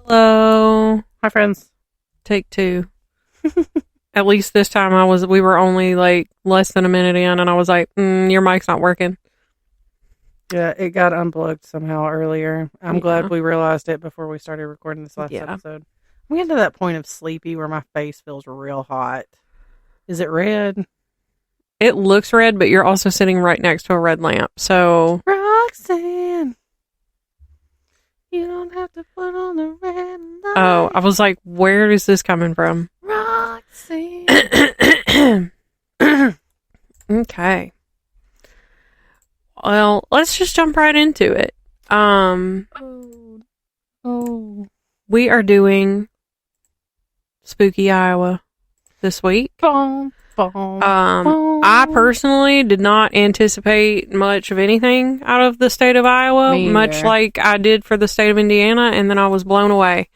Hello. Hi, friends. Take two. At least this time we were only like less than a minute in and I was like, your mic's not working. Yeah, it got unplugged somehow earlier. I'm glad we realized it before we started recording this last episode. I'm getting to that point of sleepy where my face feels real hot. Is it red? It looks red, but you're also sitting right next to a red lamp. So Roxanne, you don't have to put on the red light. Oh, I was like, where is this coming from? Roxanne. Okay. Well, let's just jump right into it. We are doing Spooky Iowa this week. I personally did not anticipate much of anything out of the state of Iowa, much like I did for the state of Indiana, and then I was blown away.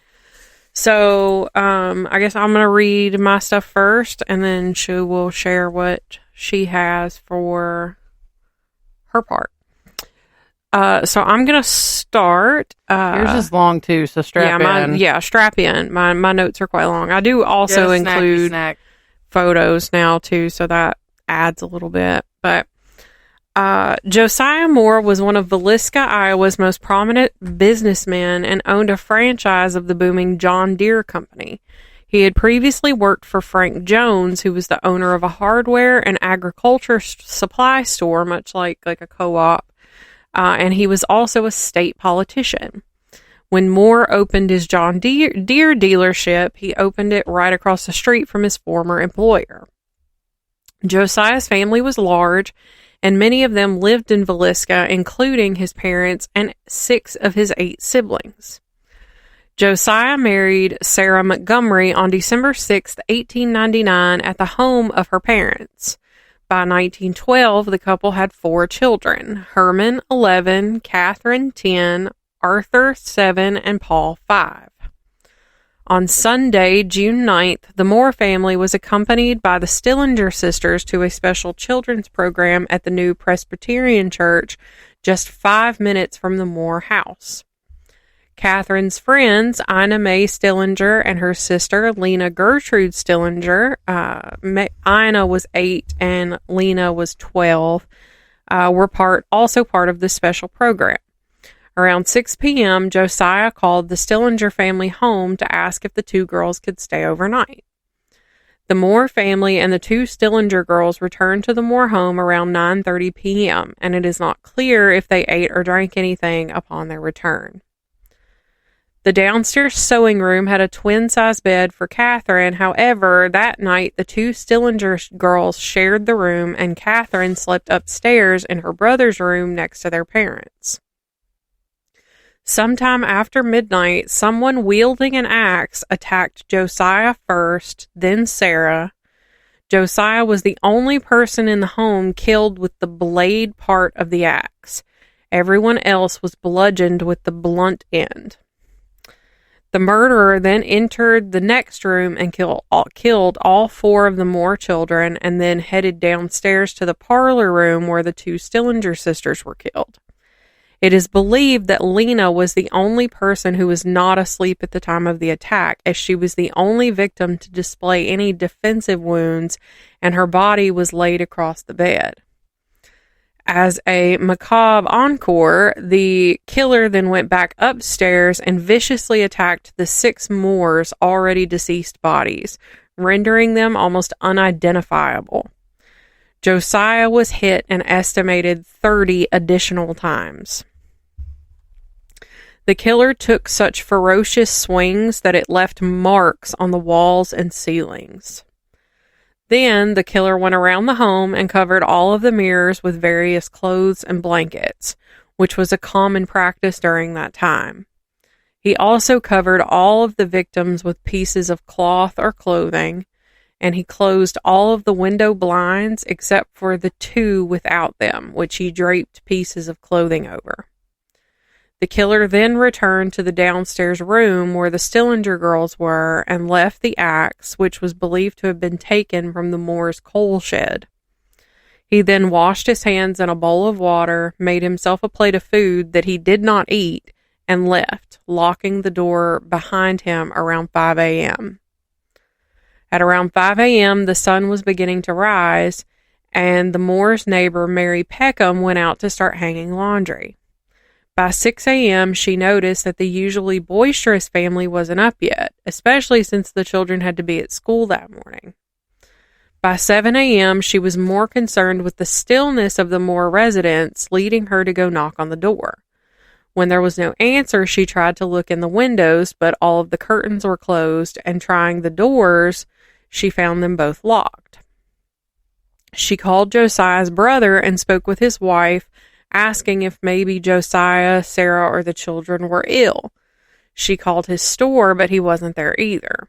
So, I guess I'm going to read my stuff first, and then she will share what she has for her part. So I'm going to start. Yours is long too, so strap in. Strap in. My notes are quite long. I do also include photos now too, so that adds a little bit. But Josiah Moore was one of Villisca, Iowa's most prominent businessmen and owned a franchise of the booming John Deere Company. He had previously worked for Frank Jones, who was the owner of a hardware and agriculture supply store, much like a co-op, and he was also a state politician. When Moore opened his John Deere dealership, he opened it right across the street from his former employer. Josiah's family was large, and many of them lived in Villisca, including his parents and 6 of his 8 siblings. Josiah married Sarah Montgomery on December 6, 1899, at the home of her parents. By 1912, the couple had 4 children: Herman, 11, Catherine, 10, Arthur, 7, and Paul, 5. On Sunday, June 9th, the Moore family was accompanied by the Stillinger sisters to a special children's program at the new Presbyterian church just 5 minutes from the Moore house. Catherine's friends, Ina Mae Stillinger and her sister, Lena Gertrude Stillinger, Ina was 8 and Lena was 12, were also part of the special program. Around 6 p.m., Josiah called the Stillinger family home to ask if the 2 girls could stay overnight. The Moore family and the 2 Stillinger girls returned to the Moore home around 9:30 p.m., and it is not clear if they ate or drank anything upon their return. The downstairs sewing room had a twin-size bed for Catherine. However, that night, the 2 Stillinger girls shared the room, and Catherine slept upstairs in her brother's room next to their parents. Sometime after midnight, someone wielding an axe attacked Josiah first, then Sarah. Josiah was the only person in the home killed with the blade part of the axe. Everyone else was bludgeoned with the blunt end. The murderer then entered the next room and killed all 4 of the Moore children, and then headed downstairs to the parlor room where the 2 Stillinger sisters were killed. It is believed that Lena was the only person who was not asleep at the time of the attack, as she was the only victim to display any defensive wounds, and her body was laid across the bed. As a macabre encore, the killer then went back upstairs and viciously attacked the 6 Moores' already deceased bodies, rendering them almost unidentifiable. Josiah was hit an estimated 30 additional times. The killer took such ferocious swings that it left marks on the walls and ceilings. Then the killer went around the home and covered all of the mirrors with various clothes and blankets, which was a common practice during that time. He also covered all of the victims with pieces of cloth or clothing, and he closed all of the window blinds except for the 2 without them, which he draped pieces of clothing over. The killer then returned to the downstairs room where the Stillinger girls were and left the axe, which was believed to have been taken from the Moore's coal shed. He then washed his hands in a bowl of water, made himself a plate of food that he did not eat, and left, locking the door behind him around 5 a.m. At around 5 a.m., the sun was beginning to rise, and the Moore's neighbor, Mary Peckham, went out to start hanging laundry. By 6 a.m., she noticed that the usually boisterous family wasn't up yet, especially since the children had to be at school that morning. By 7 a.m., she was more concerned with the stillness of the Moore residence, leading her to go knock on the door. When there was no answer, she tried to look in the windows, but all of the curtains were closed, and trying the doors, she found them both locked. She called Josiah's brother and spoke with his wife, asking if maybe Josiah, Sarah, or the children were ill. She called his store, but he wasn't there either.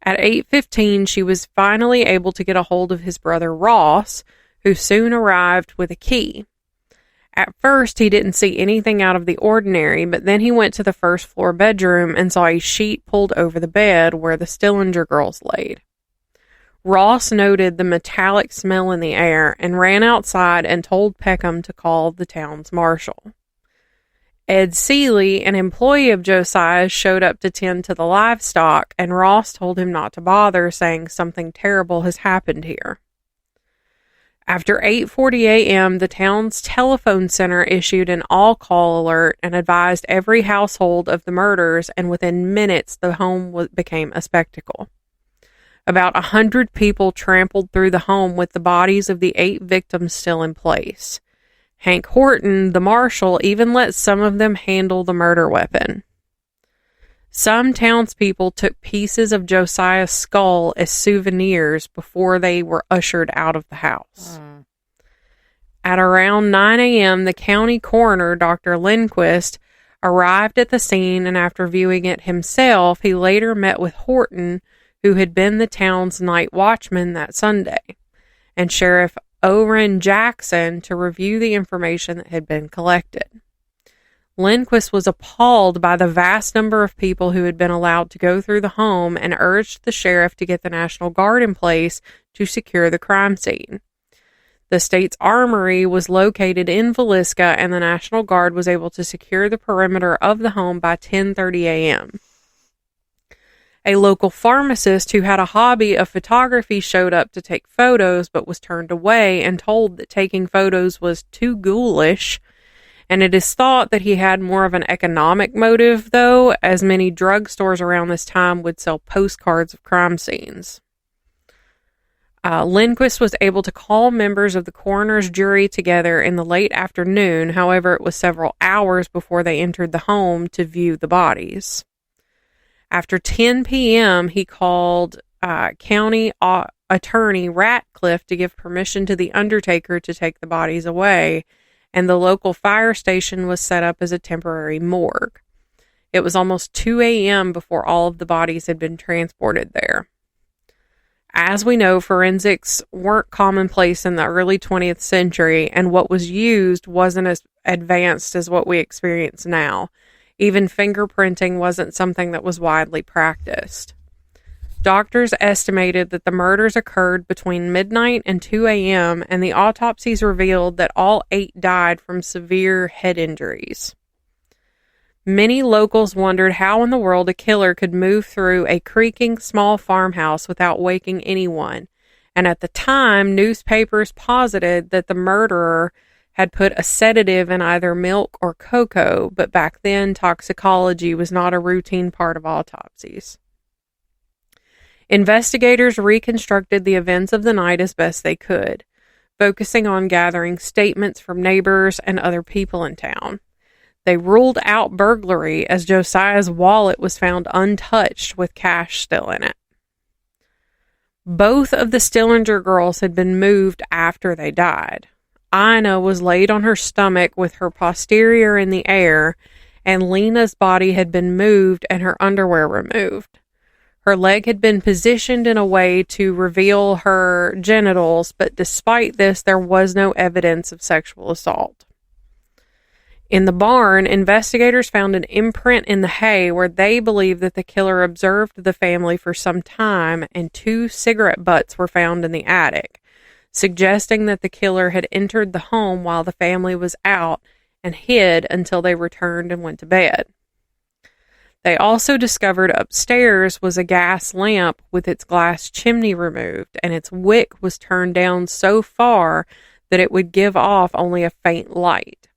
At 8:15, she was finally able to get a hold of his brother Ross, who soon arrived with a key. At first, he didn't see anything out of the ordinary, but then he went to the first floor bedroom and saw a sheet pulled over the bed where the Stillinger girls laid. Ross noted the metallic smell in the air and ran outside and told Peckham to call the town's marshal. Ed Seeley, an employee of Josiah's, showed up to tend to the livestock, and Ross told him not to bother, saying something terrible has happened here. After 8:40 a.m., the town's telephone center issued an all-call alert and advised every household of the murders, and within minutes the home became a spectacle. About 100 people trampled through the home with the bodies of the 8 victims still in place. Hank Horton, the marshal, even let some of them handle the murder weapon. Some townspeople took pieces of Josiah's skull as souvenirs before they were ushered out of the house. At around 9 a.m., the county coroner, Dr. Lindquist, arrived at the scene, and after viewing it himself, he later met with Horton, who had been the town's night watchman that Sunday, and Sheriff Oren Jackson to review the information that had been collected. Lindquist was appalled by the vast number of people who had been allowed to go through the home and urged the sheriff to get the National Guard in place to secure the crime scene. The state's armory was located in Villisca, and the National Guard was able to secure the perimeter of the home by 10:30 a.m. A local pharmacist who had a hobby of photography showed up to take photos, but was turned away and told that taking photos was too ghoulish, and it is thought that he had more of an economic motive, though, as many drugstores around this time would sell postcards of crime scenes. Lindquist was able to call members of the coroner's jury together in the late afternoon. However, it was several hours before they entered the home to view the bodies. After 10 p.m., he called County Attorney Ratcliffe to give permission to the undertaker to take the bodies away, and the local fire station was set up as a temporary morgue. It was almost 2 a.m. before all of the bodies had been transported there. As we know, forensics weren't commonplace in the early 20th century, and what was used wasn't as advanced as what we experience now. Even fingerprinting wasn't something that was widely practiced. Doctors estimated that the murders occurred between midnight and 2 a.m., and the autopsies revealed that all 8 died from severe head injuries. Many locals wondered how in the world a killer could move through a creaking small farmhouse without waking anyone, and at the time, newspapers posited that the murderer had put a sedative in either milk or cocoa, but back then toxicology was not a routine part of autopsies. Investigators reconstructed the events of the night as best they could, focusing on gathering statements from neighbors and other people in town. They ruled out burglary as Josiah's wallet was found untouched with cash still in it. Both of the Stillinger girls had been moved after they died. Ina was laid on her stomach with her posterior in the air, and Lena's body had been moved and her underwear removed. Her leg had been positioned in a way to reveal her genitals, but despite this, there was no evidence of sexual assault. In the barn, investigators found an imprint in the hay where they believe that the killer observed the family for some time, and 2 cigarette butts were found in the attic, suggesting that the killer had entered the home while the family was out and hid until they returned and went to bed. They also discovered upstairs was a gas lamp with its glass chimney removed, and its wick was turned down so far that it would give off only a faint light.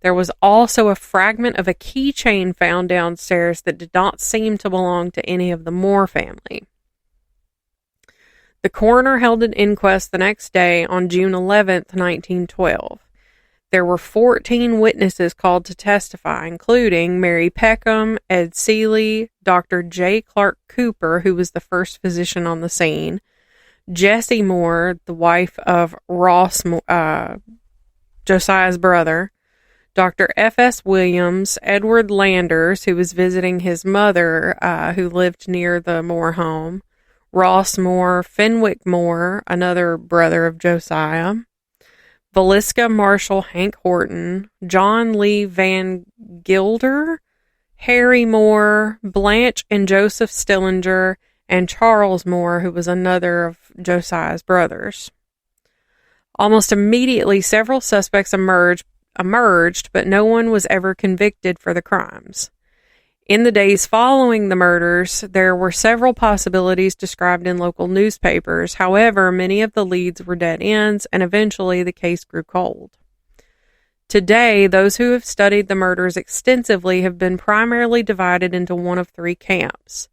There was also a fragment of a keychain found downstairs that did not seem to belong to any of the Moore family. The coroner held an inquest the next day on June 11th, 1912. There were 14 witnesses called to testify, including Mary Peckham, Ed Seeley, Dr. J. Clark Cooper, who was the first physician on the scene, Jessie Moore, the wife of Ross, Josiah's brother, Dr. F.S. Williams, Edward Landers, who was visiting his mother, who lived near the Moore home, Ross Moore, Fenwick Moore, another brother of Josiah, Valiska Marshall Hank Horton, John Lee Van Gilder, Harry Moore, Blanche and Joseph Stillinger, and Charles Moore, who was another of Josiah's brothers. Almost immediately, several suspects emerged, but no one was ever convicted for the crimes. In the days following the murders, there were several possibilities described in local newspapers. However, many of the leads were dead ends, and eventually the case grew cold. Today, those who have studied the murders extensively have been primarily divided into one of three camps.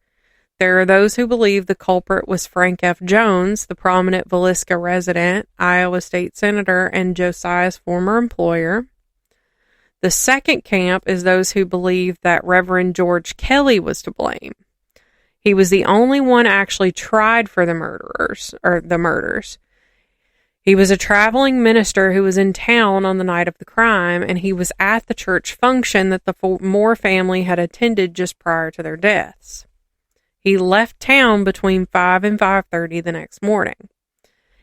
There are those who believe the culprit was Frank F. Jones, the prominent Valiska resident, Iowa State Senator, and Josiah's former employer. The second camp is those who believe that Reverend George Kelly was to blame. He was the only one actually tried for the murders. He was a traveling minister who was in town on the night of the crime, and he was at the church function that the Moore family had attended just prior to their deaths. He left town between 5 and 5:30 the next morning.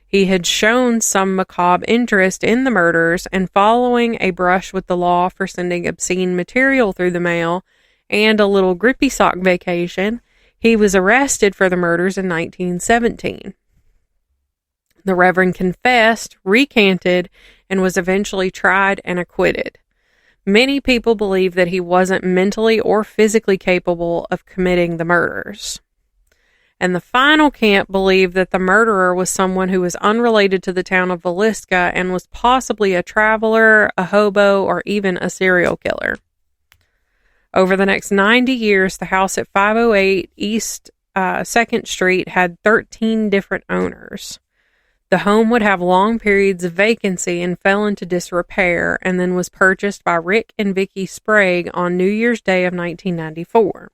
He had shown some macabre interest in the murders, and following a brush with the law for sending obscene material through the mail and a little grippy sock vacation, he was arrested for the murders in 1917. The Reverend confessed, recanted, and was eventually tried and acquitted. Many people believe that he wasn't mentally or physically capable of committing the murders. And the final camp believed that the murderer was someone who was unrelated to the town of Valiska and was possibly a traveler, a hobo, or even a serial killer. Over the next 90 years, the house at 508 East 2nd Street had 13 different owners. The home would have long periods of vacancy and fell into disrepair, and then was purchased by Rick and Vicki Sprague on New Year's Day of 1994.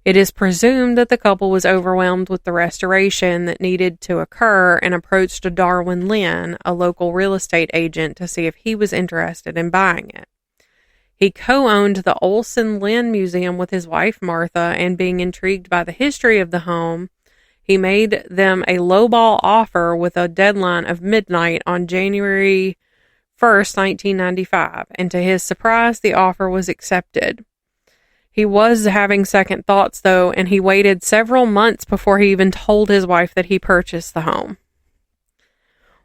It is presumed that the couple was overwhelmed with the restoration that needed to occur and approached Darwin Lynn, a local real estate agent, to see if he was interested in buying it. He co-owned the Olson Lynn Museum with his wife Martha, and being intrigued by the history of the home, he made them a lowball offer with a deadline of midnight on January 1st, 1995, and to his surprise, the offer was accepted. He was having second thoughts, though, and he waited several months before he even told his wife that he purchased the home.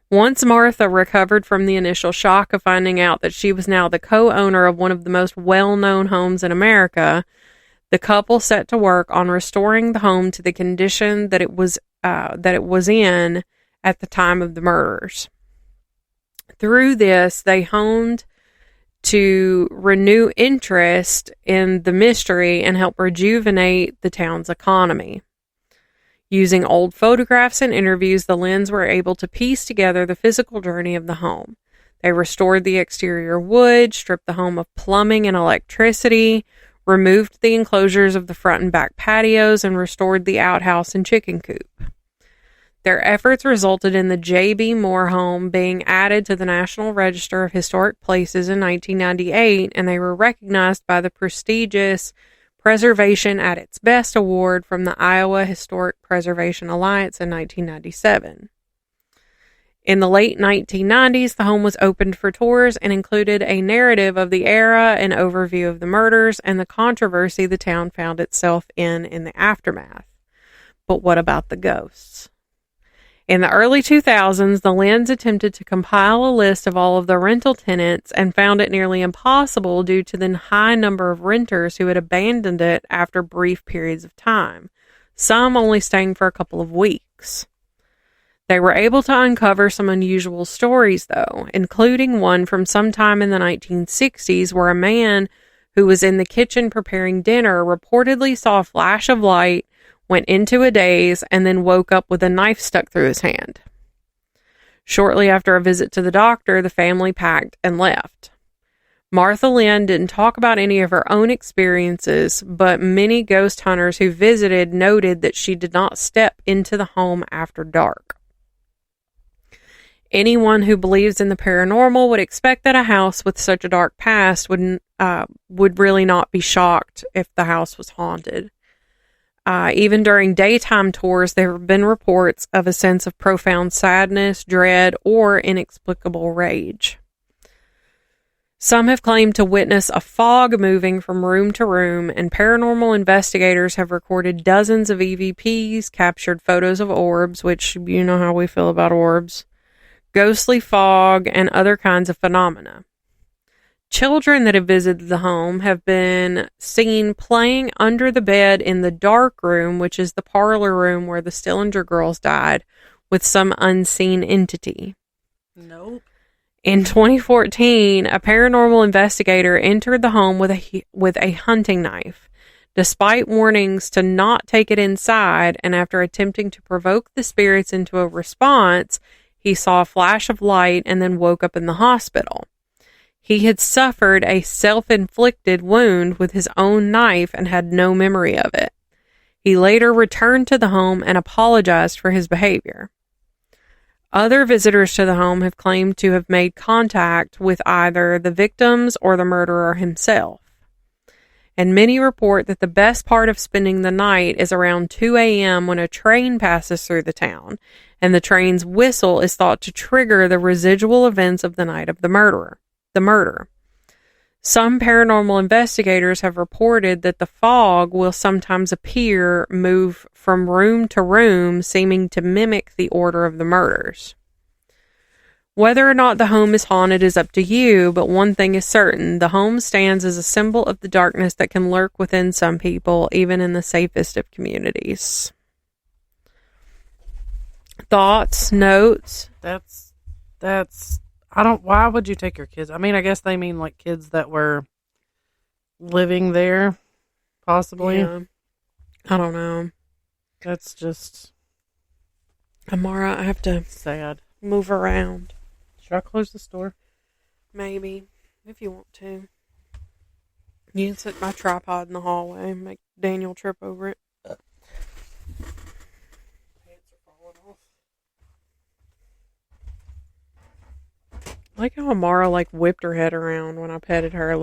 Once Martha recovered from the initial shock of finding out that she was now the co-owner of one of the most well-known homes in America, the couple set to work on restoring the home to the condition that it was in at the time of the murders. Through this, they honed to renew interest in the mystery and help rejuvenate the town's economy. Using old photographs and interviews, the Lynns were able to piece together the physical journey of the home. They restored the exterior wood, stripped the home of plumbing and electricity, removed the enclosures of the front and back patios, and restored the outhouse and chicken coop. Their efforts resulted in the J.B. Moore home being added to the National Register of Historic Places in 1998, and they were recognized by the prestigious Preservation at its Best award from the Iowa Historic Preservation Alliance in 1997. In the late 1990s, the home was opened for tours and included a narrative of the era, an overview of the murders, and the controversy the town found itself in the aftermath. But what about the ghosts? In the early 2000s, the Lynds attempted to compile a list of all of the rental tenants and found it nearly impossible due to the high number of renters who had abandoned it after brief periods of time, some only staying for a couple of weeks. They were able to uncover some unusual stories, though, including one from sometime in the 1960s where a man who was in the kitchen preparing dinner reportedly saw a flash of light, went into a daze, and then woke up with a knife stuck through his hand. Shortly after a visit to the doctor, the family packed and left. Martha Lynn didn't talk about any of her own experiences, but many ghost hunters who visited noted that she did not step into the home after dark. Anyone who believes in the paranormal would expect that a house with such a dark past would really not be shocked if the house was haunted. Even during daytime tours, there have been reports of a sense of profound sadness, dread, or inexplicable rage. Some have claimed to witness a fog moving from room to room, and paranormal investigators have recorded dozens of EVPs, captured photos of orbs, which you know how we feel about orbs, ghostly fog, and other kinds of phenomena. Children that have visited the home have been seen playing under the bed in the dark room, which is the parlor room where the Stillinger girls died, with some unseen entity. Nope. In 2014, a paranormal investigator entered the home with a hunting knife. Despite warnings to not take it inside, and after attempting to provoke the spirits into a response, he saw a flash of light and then woke up in the hospital. He had suffered a self-inflicted wound with his own knife and had no memory of it. He later returned to the home and apologized for his behavior. Other visitors to the home have claimed to have made contact with either the victims or the murderer himself. And many report that the best part of spending the night is around 2 a.m. when a train passes through the town, and the train's whistle is thought to trigger the residual events of the night of the murder. Some paranormal investigators have reported that the fog will sometimes move from room to room, seeming to mimic the order of the murders. Whether or not the home is haunted is up to you, but one thing is certain: the home stands as a symbol of the darkness that can lurk within some people, even in the safest of communities. Thoughts, notes? That's why would you take your kids? I mean, I guess they mean like kids that were living there, possibly. Yeah. I don't know. That's just... Amara, I have to sad. Move around. Should I close the store? Maybe, if you want to. You can set my tripod in the hallway and make Daniel trip over it. Pants are falling off. I like how Amara whipped her head around when I petted her.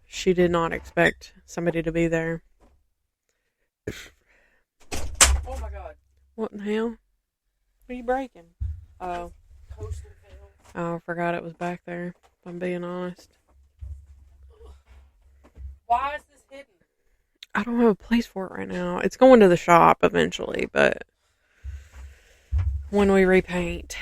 She did not expect somebody to be there. Oh my God. What in the hell? What are you breaking? Oh. Oh, I forgot it was back there, if I'm being honest. Why is this hidden? I don't have a place for it right now. It's going to the shop eventually, but when we repaint.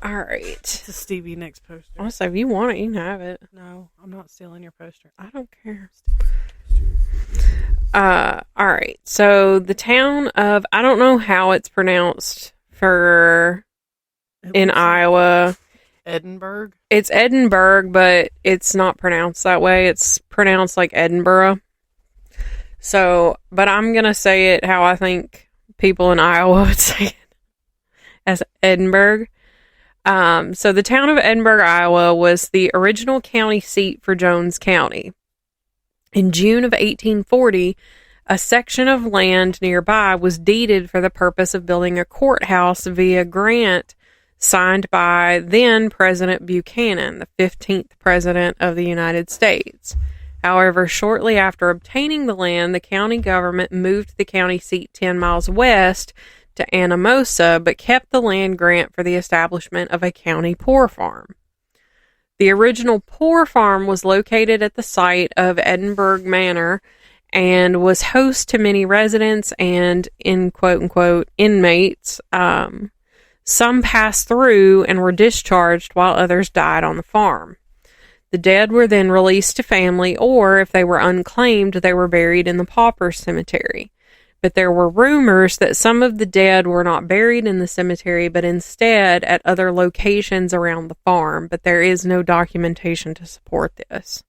All right. It's a Stevie Nicks poster. Honestly, if you want it, you can have it. No, I'm not stealing your poster. I don't care. All right. So the town of, I don't know how it's pronounced in Iowa. Edinburgh? It's Edinburgh, but it's not pronounced that way. It's pronounced like Edinburgh. So, but I'm going to say it how I think people in Iowa would say it, as Edinburgh. So the town of Edinburgh, Iowa was the original county seat for Jones County. In June of 1840, a section of land nearby was deeded for the purpose of building a courthouse via grant signed by then President Buchanan, the 15th President of the United States. However, shortly after obtaining the land, the county government moved the county seat 10 miles west to Anamosa, but kept the land grant for the establishment of a county poor farm. The original Poor Farm was located at the site of Edinburgh Manor and was host to many residents and, in quote-unquote, inmates. Some passed through and were discharged while others died on the farm. The dead were then released to family, or if they were unclaimed, they were buried in the pauper cemetery. But there were rumors that some of the dead were not buried in the cemetery, but instead at other locations around the farm, but there is no documentation to support this.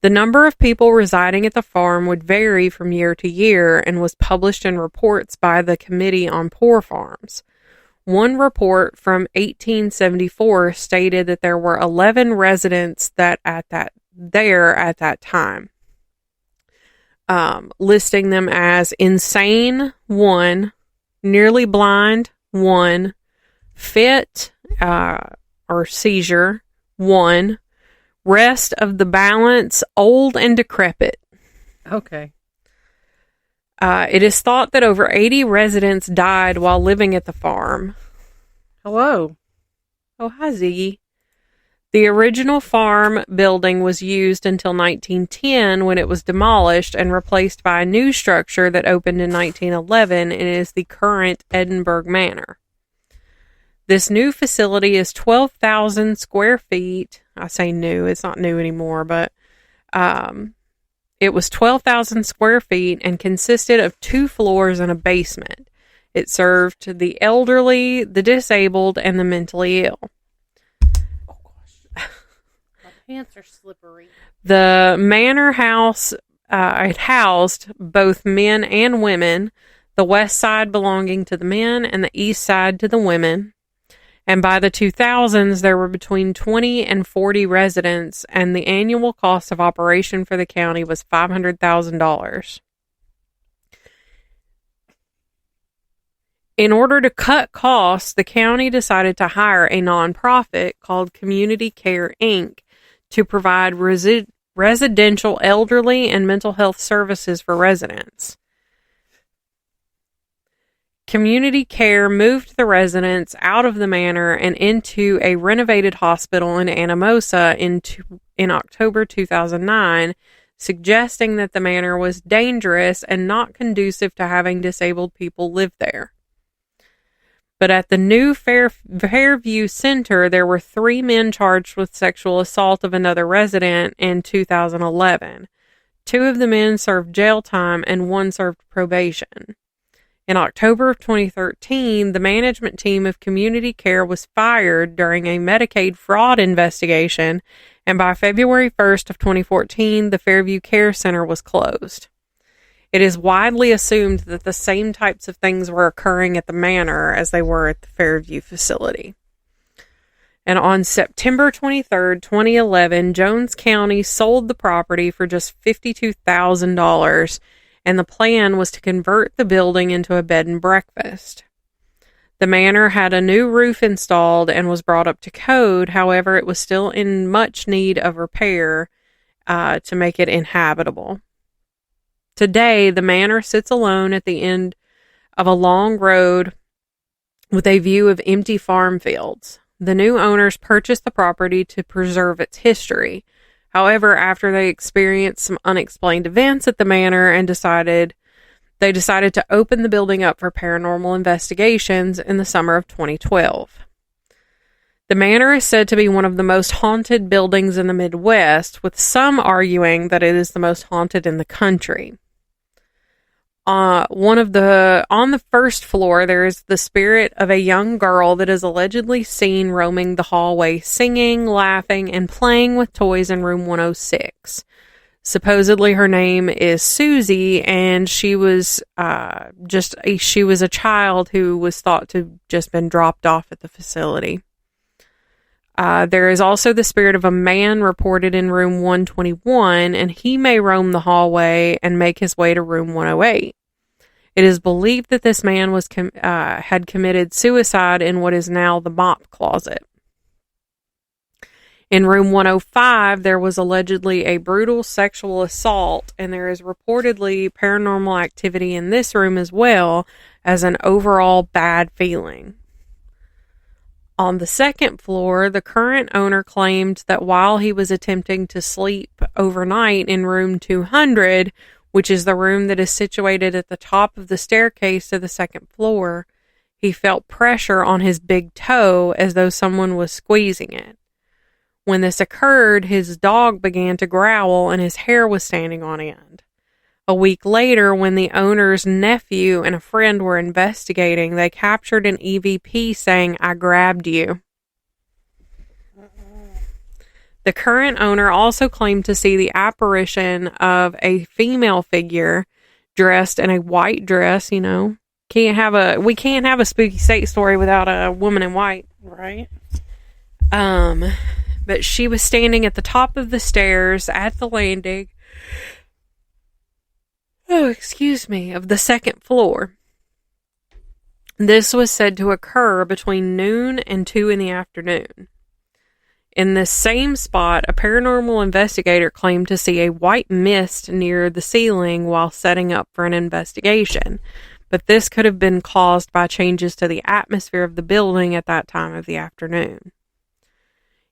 The number of people residing at the farm would vary from year to year and was published in reports by the Committee on Poor Farms. One report from 1874 stated that there were 11 residents at that time, listing them as insane 1, nearly blind 1, fit or seizure 1, rest of the balance old and decrepit. Okay. It is thought that over 80 residents died while living at the farm. Hello. Oh, hi, Ziggy. The original farm building was used until 1910 when it was demolished and replaced by a new structure that opened in 1911 and is the current Edinburgh Manor. This new facility is 12,000 square feet. I say new, it's not new anymore, but it was 12,000 square feet and consisted of 2 floors and a basement. It served the elderly, the disabled, and the mentally ill. Oh, gosh. My pants are slippery. The manor house it housed both men and women, the west side belonging to the men and the east side to the women. And by the 2000s, there were between 20 and 40 residents, and the annual cost of operation for the county was $500,000. In order to cut costs, the county decided to hire a nonprofit called Community Care, Inc. to provide residential elderly and mental health services for residents. Community Care moved the residents out of the manor and into a renovated hospital in Anamosa in October 2009, suggesting that the manor was dangerous and not conducive to having disabled people live there. But at the new Fairview Center, there were 3 men charged with sexual assault of another resident in 2011. 2 of the men served jail time and 1 served probation. In October of 2013, the management team of Community Care was fired during a Medicaid fraud investigation, and by February 1st of 2014, the Fairview Care Center was closed. It is widely assumed that the same types of things were occurring at the manor as they were at the Fairview facility. And on September 23rd, 2011, Jones County sold the property for just $52,000, and the plan was to convert the building into a bed and breakfast. The manor had a new roof installed and was brought up to code. However, it was still in much need of repair to make it inhabitable. Today, the manor sits alone at the end of a long road with a view of empty farm fields. The new owners purchased the property to preserve its history. However, after they experienced some unexplained events at the manor and they decided to open the building up for paranormal investigations in the summer of 2012. The manor is said to be one of the most haunted buildings in the Midwest, with some arguing that it is the most haunted in the country. On the first floor, there is the spirit of a young girl that is allegedly seen roaming the hallway, singing, laughing, and playing with toys in room 106. Supposedly, her name is Susie, and she was a child who was thought to have just been dropped off at the facility. There is also the spirit of a man reported in room 121, and he may roam the hallway and make his way to room 108. It is believed that this man had committed suicide in what is now the mop closet. In room 105, there was allegedly a brutal sexual assault, and there is reportedly paranormal activity in this room as well as an overall bad feeling. On the second floor, the current owner claimed that while he was attempting to sleep overnight in room 200, which is the room that is situated at the top of the staircase to the second floor, he felt pressure on his big toe as though someone was squeezing it. When this occurred, his dog began to growl and his hair was standing on end. A week later, when the owner's nephew and a friend were investigating, they captured an EVP saying, "I grabbed you." The current owner also claimed to see the apparition of a female figure dressed in a white dress. You know, we can't have a spooky state story without a woman in white, right? But she was standing at the top of the stairs at the landing. Of the second floor. This was said to occur between noon and 2 in the afternoon. In this same spot, a paranormal investigator claimed to see a white mist near the ceiling while setting up for an investigation, but this could have been caused by changes to the atmosphere of the building at that time of the afternoon.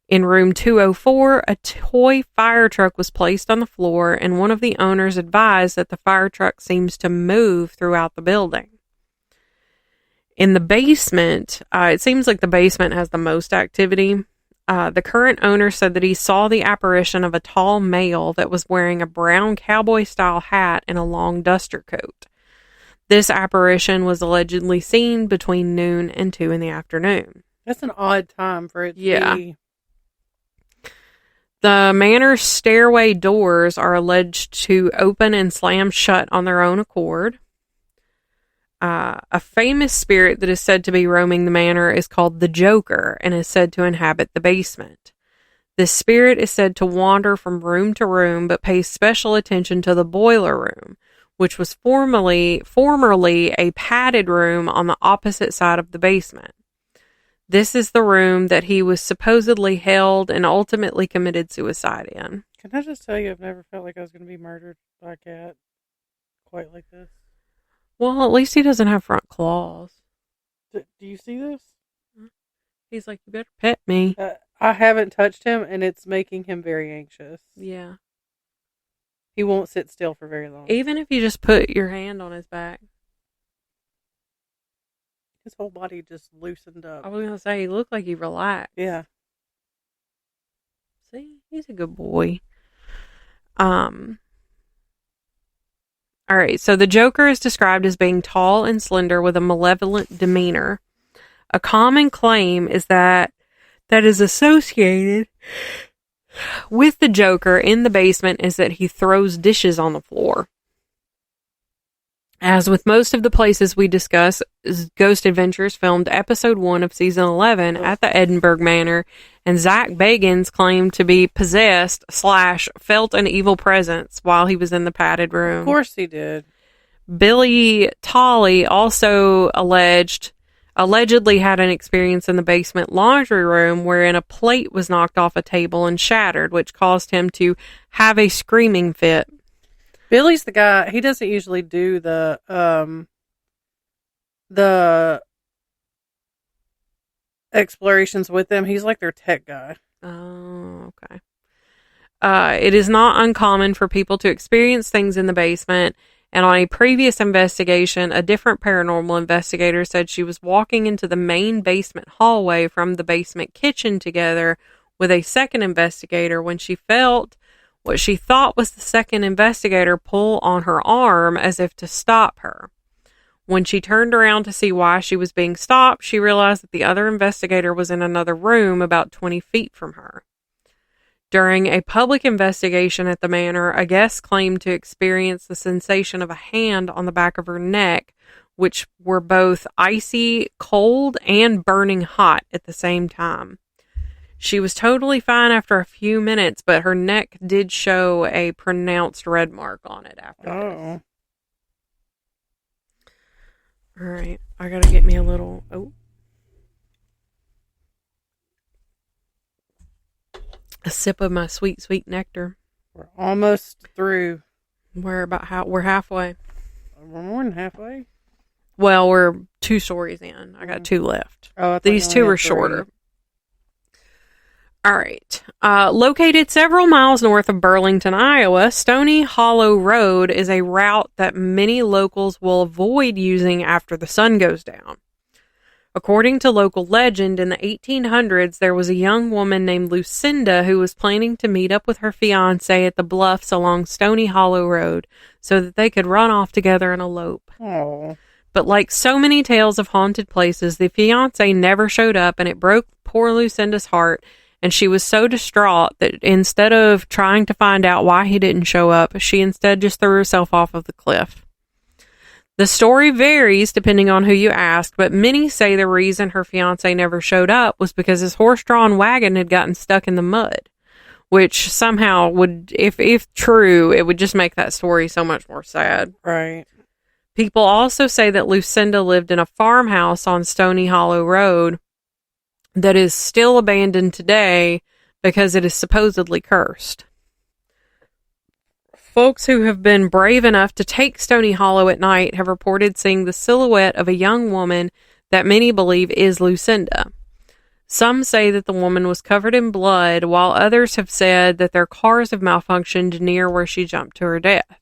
In room 204, a toy fire truck was placed on the floor, and one of the owners advised that the fire truck seems to move throughout the building. In the basement, it seems like the basement has the most activity. The current owner said that he saw the apparition of a tall male that was wearing a brown cowboy-style hat and a long duster coat. This apparition was allegedly seen between noon and 2 in the afternoon. That's an odd time for it to be. The manor's stairway doors are alleged to open and slam shut on their own accord. A famous spirit that is said to be roaming the manor is called the Joker and is said to inhabit the basement. This spirit is said to wander from room to room, but pays special attention to the boiler room, which was formerly a padded room on the opposite side of the basement. This is the room that he was supposedly held and ultimately committed suicide in. Can I just tell you, I've never felt like I was going to be murdered by a cat quite like this. Well, at least he doesn't have front claws. Do you see this? He's like, you better pet me. I haven't touched him, and it's making him very anxious. Yeah. He won't sit still for very long. Even if you just put your hand on his back. His whole body just loosened up. I was going to say, he looked like he relaxed. Yeah. See, he's a good boy. All right, so the Joker is described as being tall and slender with a malevolent demeanor. A common claim is that is associated with the Joker in the basement is that he throws dishes on the floor. As with most of the places we discuss, Ghost Adventures filmed episode 1 of season 11 at the Edinburgh Manor, and Zach Bagans claimed to be possessed / felt an evil presence while he was in the padded room. Of course he did. Billy Tolley also allegedly had an experience in the basement laundry room wherein a plate was knocked off a table and shattered, which caused him to have a screaming fit. Billy's the guy. He doesn't usually do the explorations with them. He's like their tech guy. Oh, okay. It is not uncommon for people to experience things in the basement. And on a previous investigation, a different paranormal investigator said she was walking into the main basement hallway from the basement kitchen together with a second investigator when she felt what she thought was the second investigator pull on her arm as if to stop her. When she turned around to see why she was being stopped, she realized that the other investigator was in another room about 20 feet from her. During a public investigation at the manor, a guest claimed to experience the sensation of a hand on the back of her neck, which were both icy cold and burning hot at the same time. She was totally fine after a few minutes, but her neck did show a pronounced red mark on it after this. All right, I gotta get me a little... a sip of my sweet, sweet nectar. We're almost through. We're halfway. We're more than halfway. Well, we're 2 stories in. I got 2 left. Oh, these 2 are shorter. All right. Located several miles north of Burlington, Iowa, Stony Hollow Road is a route that many locals will avoid using after the sun goes down. According to local legend, in the 1800s, there was a young woman named Lucinda who was planning to meet up with her fiancé at the bluffs along Stony Hollow Road so that they could run off together and elope. Aww. But like so many tales of haunted places, the fiancé never showed up, and it broke poor Lucinda's heart. And she was so distraught that instead of trying to find out why he didn't show up, she instead just threw herself off of the cliff. The story varies depending on who you ask, but many say the reason her fiancé never showed up was because his horse-drawn wagon had gotten stuck in the mud, which somehow would, if true, it would just make that story so much more sad. Right. People also say that Lucinda lived in a farmhouse on Stony Hollow Road that is still abandoned today because it is supposedly cursed. Folks who have been brave enough to take Stony Hollow at night have reported seeing the silhouette of a young woman that many believe is Lucinda. Some say that the woman was covered in blood, while others have said that their cars have malfunctioned near where she jumped to her death.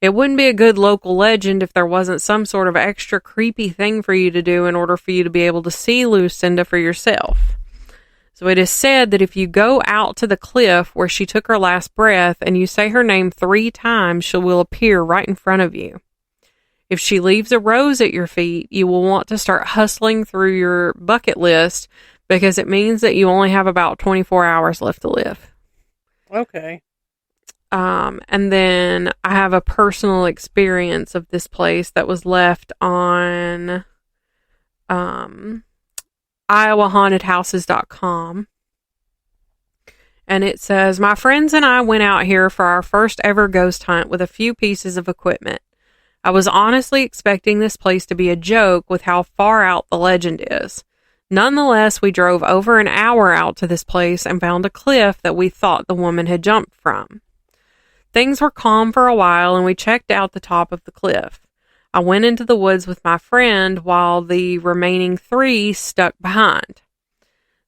It wouldn't be a good local legend if there wasn't some sort of extra creepy thing for you to do in order for you to be able to see Lucinda for yourself. So it is said that if you go out to the cliff where she took her last breath and you say her name 3 times, she will appear right in front of you. If she leaves a rose at your feet, you will want to start hustling through your bucket list because it means that you only have about 24 hours left to live. Okay. And then I have a personal experience of this place that was left on iowahauntedhouses.com. And it says, my friends and I went out here for our first ever ghost hunt with a few pieces of equipment. I was honestly expecting this place to be a joke with how far out the legend is. Nonetheless, we drove over an hour out to this place and found a cliff that we thought the woman had jumped from. Things were calm for a while, and we checked out the top of the cliff. I went into the woods with my friend while the remaining 3 stuck behind.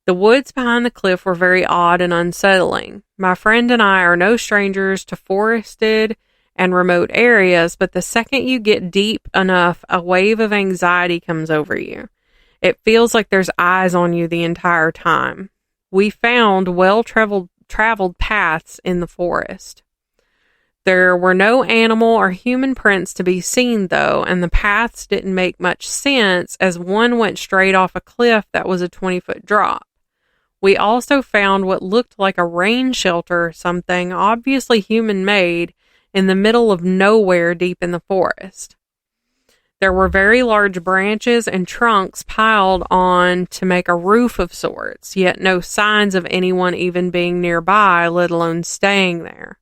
The woods behind the cliff were very odd and unsettling. My friend and I are no strangers to forested and remote areas, but the second you get deep enough, a wave of anxiety comes over you. It feels like there's eyes on you the entire time. We found well-traveled paths in the forest. There were no animal or human prints to be seen, though, and the paths didn't make much sense as one went straight off a cliff that was a 20-foot drop. We also found what looked like a rain shelter or something, obviously human-made, in the middle of nowhere deep in the forest. There were very large branches and trunks piled on to make a roof of sorts, yet no signs of anyone even being nearby, let alone staying there.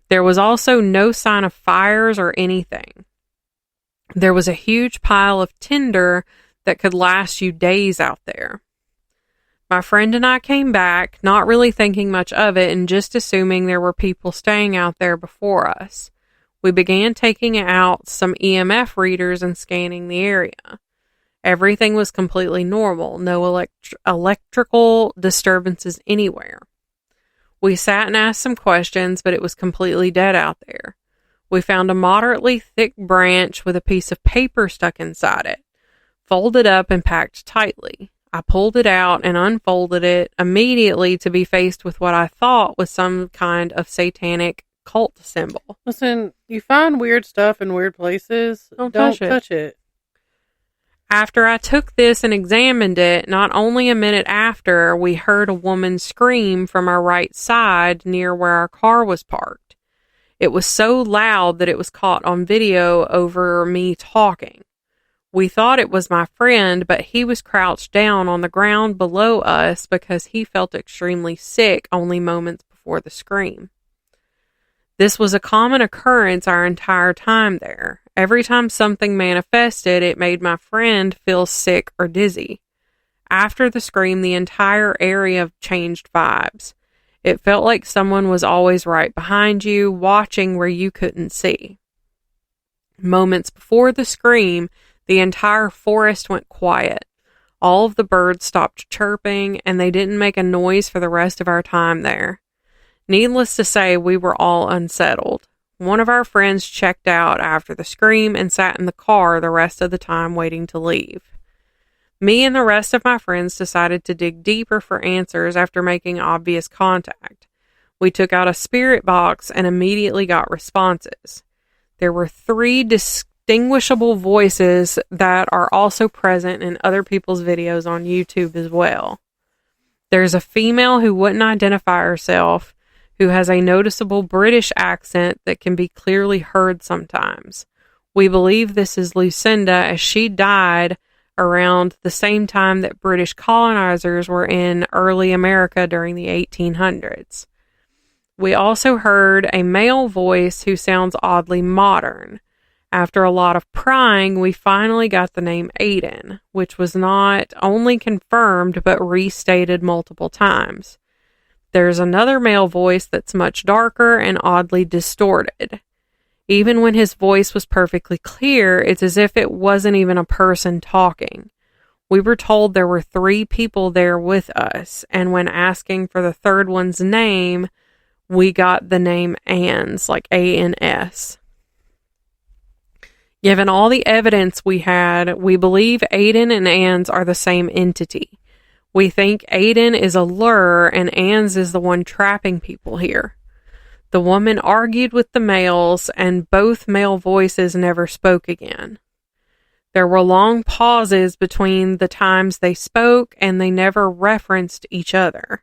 There was also no sign of fires or anything. There was a huge pile of tinder that could last you days out there. My friend and I came back, not really thinking much of it and just assuming there were people staying out there before us. We began taking out some EMF readers and scanning the area. Everything was completely normal, no electrical disturbances anywhere. We sat and asked some questions, but it was completely dead out there. We found a moderately thick branch with a piece of paper stuck inside it, folded up and packed tightly. I pulled it out and unfolded it immediately to be faced with what I thought was some kind of satanic cult symbol. Listen, you find weird stuff in weird places. Don't touch it. After I took this and examined it, not only a minute after, we heard a woman scream from our right side near where our car was parked. It was so loud that it was caught on video over me talking. We thought it was my friend, but he was crouched down on the ground below us because he felt extremely sick only moments before the scream. This was a common occurrence our entire time there. Every time something manifested, it made my friend feel sick or dizzy. After the scream, the entire area changed vibes. It felt like someone was always right behind you, watching where you couldn't see. Moments before the scream, the entire forest went quiet. All of the birds stopped chirping, and they didn't make a noise for the rest of our time there. Needless to say, we were all unsettled. One of our friends checked out after the scream and sat in the car the rest of the time waiting to leave. Me and the rest of my friends decided to dig deeper for answers after making obvious contact. We took out a spirit box and immediately got responses. There were 3 distinguishable voices that are also present in other people's videos on YouTube as well. There's a female who wouldn't identify herself, who has a noticeable British accent that can be clearly heard sometimes. We believe this is Lucinda, as she died around the same time that British colonizers were in early America during the 1800s. We also heard a male voice who sounds oddly modern. After a lot of prying, we finally got the name Aiden, which was not only confirmed but restated multiple times. There's another male voice that's much darker and oddly distorted. Even when his voice was perfectly clear, it's as if it wasn't even a person talking. We were told there were 3 people there with us, and when asking for the third one's name, we got the name Ans, like A-N-S. Given all the evidence we had, we believe Aiden and Ans are the same entity. We think Aiden is a lure and Ans is the one trapping people here. The woman argued with the males, and both male voices never spoke again. There were long pauses between the times they spoke, and they never referenced each other.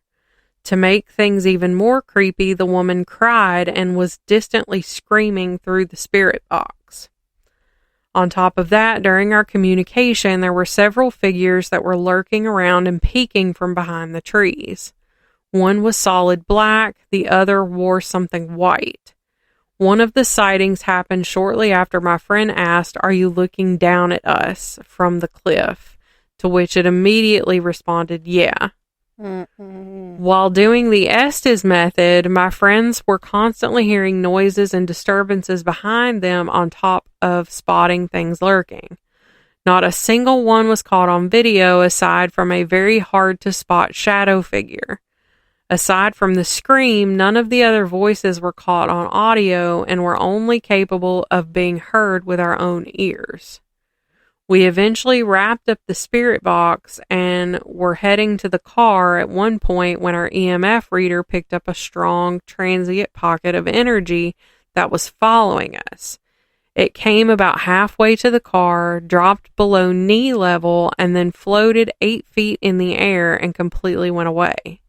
To make things even more creepy, the woman cried and was distantly screaming through the spirit box. On top of that, during our communication, there were several figures that were lurking around and peeking from behind the trees. One was solid black, the other wore something white. One of the sightings happened shortly after my friend asked, "Are you looking down at us from the cliff?" To which it immediately responded, "Yeah." While doing the Estes method, my friends were constantly hearing noises and disturbances behind them on top of spotting things lurking. Not a single one was caught on video aside from a very hard to spot shadow figure. Aside from the scream, none of the other voices were caught on audio and were only capable of being heard with our own ears. We eventually wrapped up the spirit box and were heading to the car at one point when our EMF reader picked up a strong transient pocket of energy that was following us. It came about halfway to the car, dropped below knee level, and then floated 8 feet in the air and completely went away.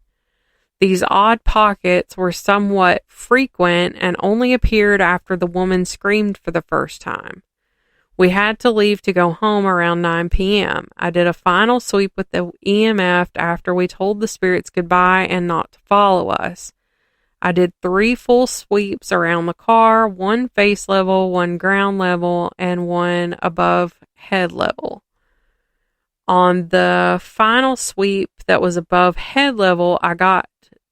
These odd pockets were somewhat frequent and only appeared after the woman screamed for the first time. We had to leave to go home around 9 p.m. I did a final sweep with the EMF after we told the spirits goodbye and not to follow us. I did 3 full sweeps around the car, 1 face level, 1 ground level, and 1 above head level. On the final sweep that was above head level, I got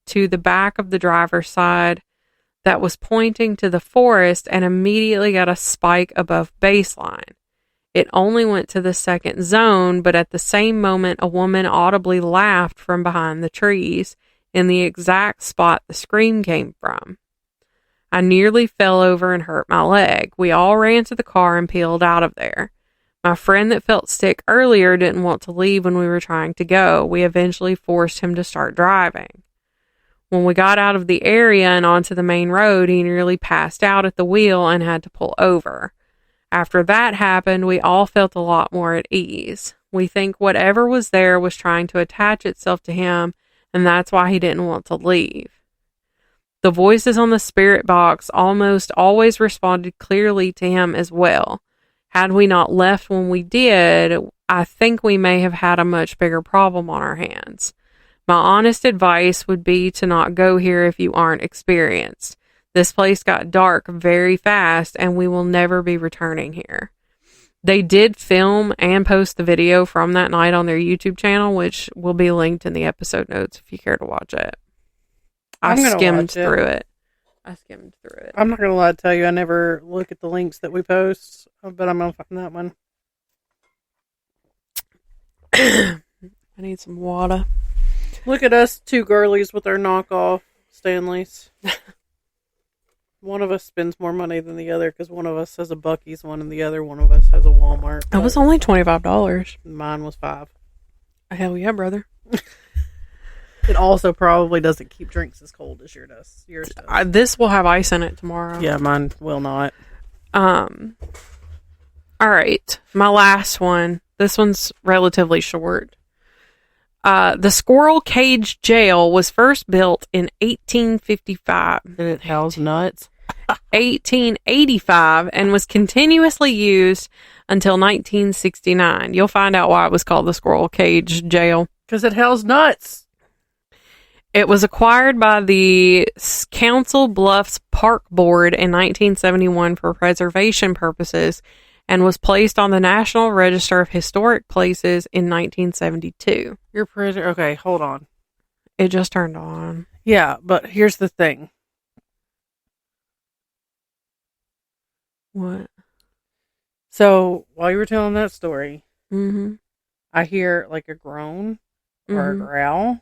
to the back of the driver's side that was pointing to the forest and immediately got a spike above baseline. It only went to the second zone, but at the same moment, a woman audibly laughed from behind the trees in the exact spot the scream came from. I nearly fell over and hurt my leg. We all ran to the car and peeled out of there. My friend that felt sick earlier didn't want to leave when we were trying to go. We eventually forced him to start driving. When we got out of the area and onto the main road, he nearly passed out at the wheel and had to pull over. After that happened, we all felt a lot more at ease. We think whatever was there was trying to attach itself to him, and that's why he didn't want to leave. The voices on the spirit box almost always responded clearly to him as well. Had we not left when we did, I think we may have had a much bigger problem on our hands. My honest advice would be to not go here if you aren't experienced. This place got dark very fast, and we will never be returning here. They did film and post the video from that night on their YouTube channel, which will be linked in the episode notes if you care to watch it. I skimmed through it. I skimmed through it. I'm not going to lie to tell you, I never look at the links that we post, but I'm going to find that one. I need some water. Look at us, two girlies with our knockoff Stanleys. One of us spends more money than the other because one of us has a Buc-ee's one and the other one of us has a Walmart. It was only $25. Mine was $5. Hell yeah, brother. It also probably doesn't keep drinks as cold as yours does. This will have ice in it tomorrow. Yeah, mine will not. All right. My last one. This one's relatively short. The Squirrel Cage Jail was first built in 1855. Did it house nuts? 1885 and was continuously used until 1969. You'll find out why it was called the Squirrel Cage Jail. Because it housed nuts. It was acquired by the Council Bluffs Park Board in 1971 for preservation purposes and was placed on the National Register of Historic Places in 1972. Your printer. Okay, hold on. It just turned on. Yeah, but here's the thing. What? So, while you were telling that story, Mm-hmm. I hear like a groan or a growl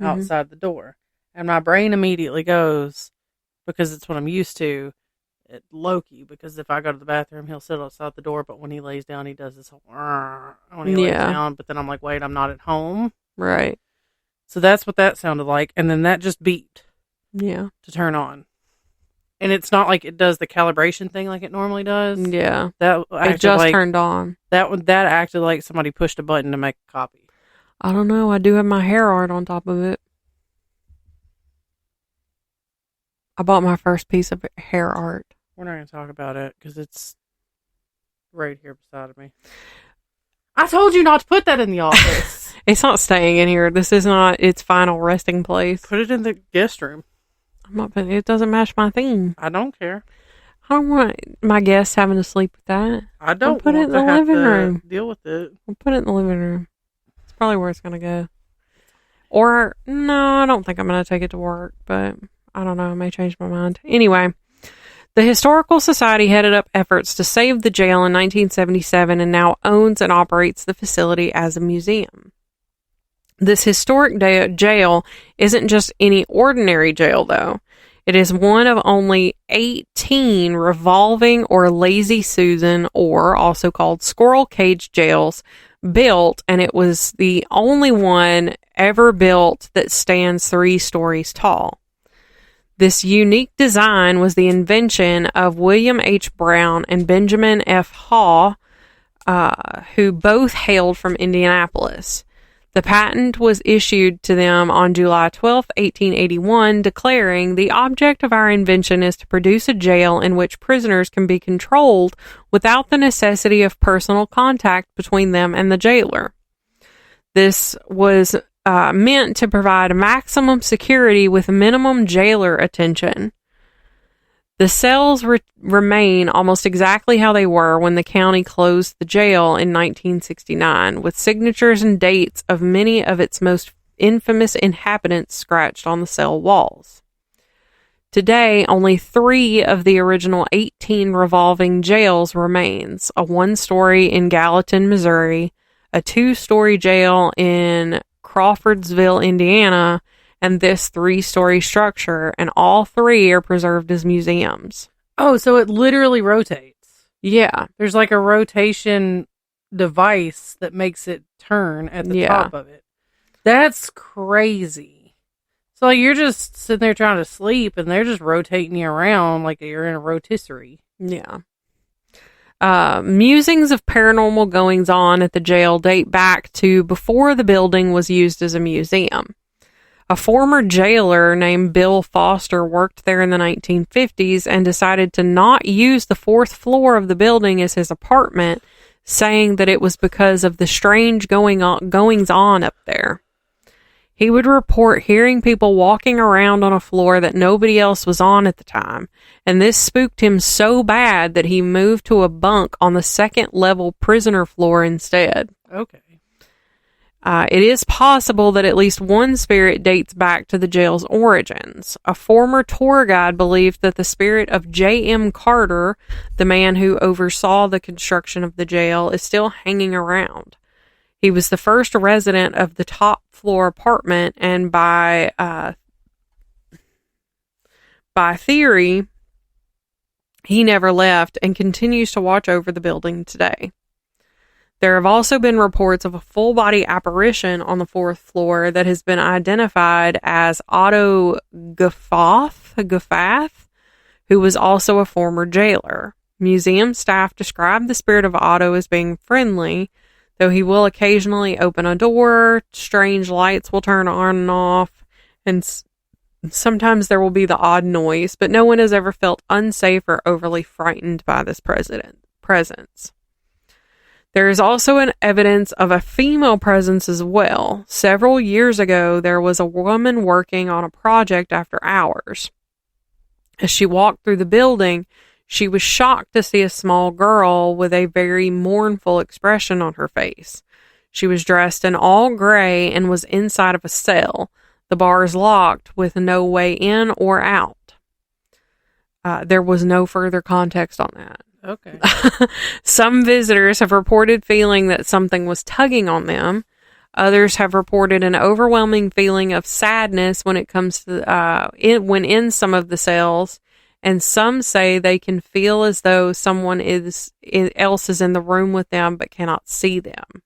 outside the door. And my brain immediately goes, because it's what I'm used to, at Loki, because if I go to the bathroom, he'll sit outside the door, but when he lays down, he does this whole when he lays down, but then I'm like, wait, I'm not at home. Right. So that's what that sounded like, and then that just beeped. Yeah. To turn on. And it's not like it does the calibration thing like it normally does. Yeah. That it just turned on. That acted like somebody pushed a button to make a copy. I don't know. I do have my hair art on top of it. I bought my first piece of hair art. We're not going to talk about it because it's right here beside me. I told you not to put that in the office. It's not staying in here. This is not its final resting place. Put it in the guest room. I'm not putting, it doesn't match my theme. I don't care. I don't want my guests having to sleep with that. I don't I'll put it in the living room. Deal with it. I'll put it in the living room. It's probably where it's going to go. Or, no, I don't think I'm going to take it to work, but I don't know. I may change my mind. Anyway, the Historical Society headed up efforts to save the jail in 1977 and now owns and operates the facility as a museum. This historic jail isn't just any ordinary jail, though. It is one of only 18 revolving or lazy Susan, or also called squirrel cage jails, built, and it was the only one ever built that stands 3 stories tall. This unique design was the invention of William H. Brown and Benjamin F. Haw, who both hailed from Indianapolis. The patent was issued to them on July 12, 1881, declaring, "The object of our invention is to produce a jail in which prisoners can be controlled without the necessity of personal contact between them and the jailer." This was meant to provide maximum security with minimum jailer attention. The cells remain almost exactly how they were when the county closed the jail in 1969, with signatures and dates of many of its most infamous inhabitants scratched on the cell walls. Today, only 3 of the original 18 revolving jails remains: a 1-story in Gallatin, Missouri, a 2-story jail in Crawfordsville, Indiana, and this 3-story structure, and all 3 are preserved as museums. Oh, so it literally rotates. Yeah. There's like a rotation device that makes it turn at the top of it. That's crazy. So like, you're just sitting there trying to sleep, and they're just rotating you around like you're in a rotisserie. Yeah. Musings of paranormal goings-on at the jail date back to before the building was used as a museum. A former jailer named Bill Foster worked there in the 1950s and decided to not use the 4th floor of the building as his apartment, saying that it was because of the strange goings-on up there. He would report hearing people walking around on a floor that nobody else was on at the time, and this spooked him so bad that he moved to a bunk on the 2nd level prisoner floor instead. Okay. It is possible that at least one spirit dates back to the jail's origins. A former tour guide believed that the spirit of J.M. Carter, the man who oversaw the construction of the jail, is still hanging around. He was the first resident of the top floor apartment, and by theory, he never left and continues to watch over the building today. There have also been reports of a full-body apparition on the 4th floor that has been identified as Otto Gaffath, who was also a former jailer. Museum staff describe the spirit of Otto as being friendly, though he will occasionally open a door, strange lights will turn on and off, and sometimes there will be the odd noise, but no one has ever felt unsafe or overly frightened by this presence. There is also an evidence of a female presence as well. Several years ago, there was a woman working on a project after hours. As she walked through the building, she was shocked to see a small girl with a very mournful expression on her face. She was dressed in all gray and was inside of a cell. The bars locked with no way in or out. There was no further context on that. Okay. Some visitors have reported feeling that something was tugging on them. Others have reported an overwhelming feeling of sadness when it comes to when in some of the cells, and some say they can feel as though someone else is in the room with them but cannot see them.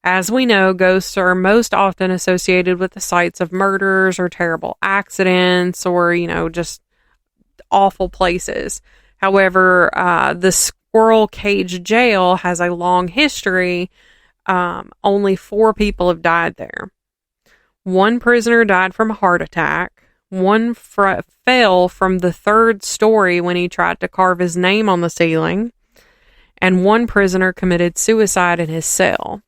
As we know, ghosts are most often associated with the sites of murders or terrible accidents or, just awful places. However, the Squirrel Cage Jail has a long history. Only 4 people have died there. One prisoner died from a heart attack. One fell from the 3rd story when he tried to carve his name on the ceiling. And one prisoner committed suicide in his cell.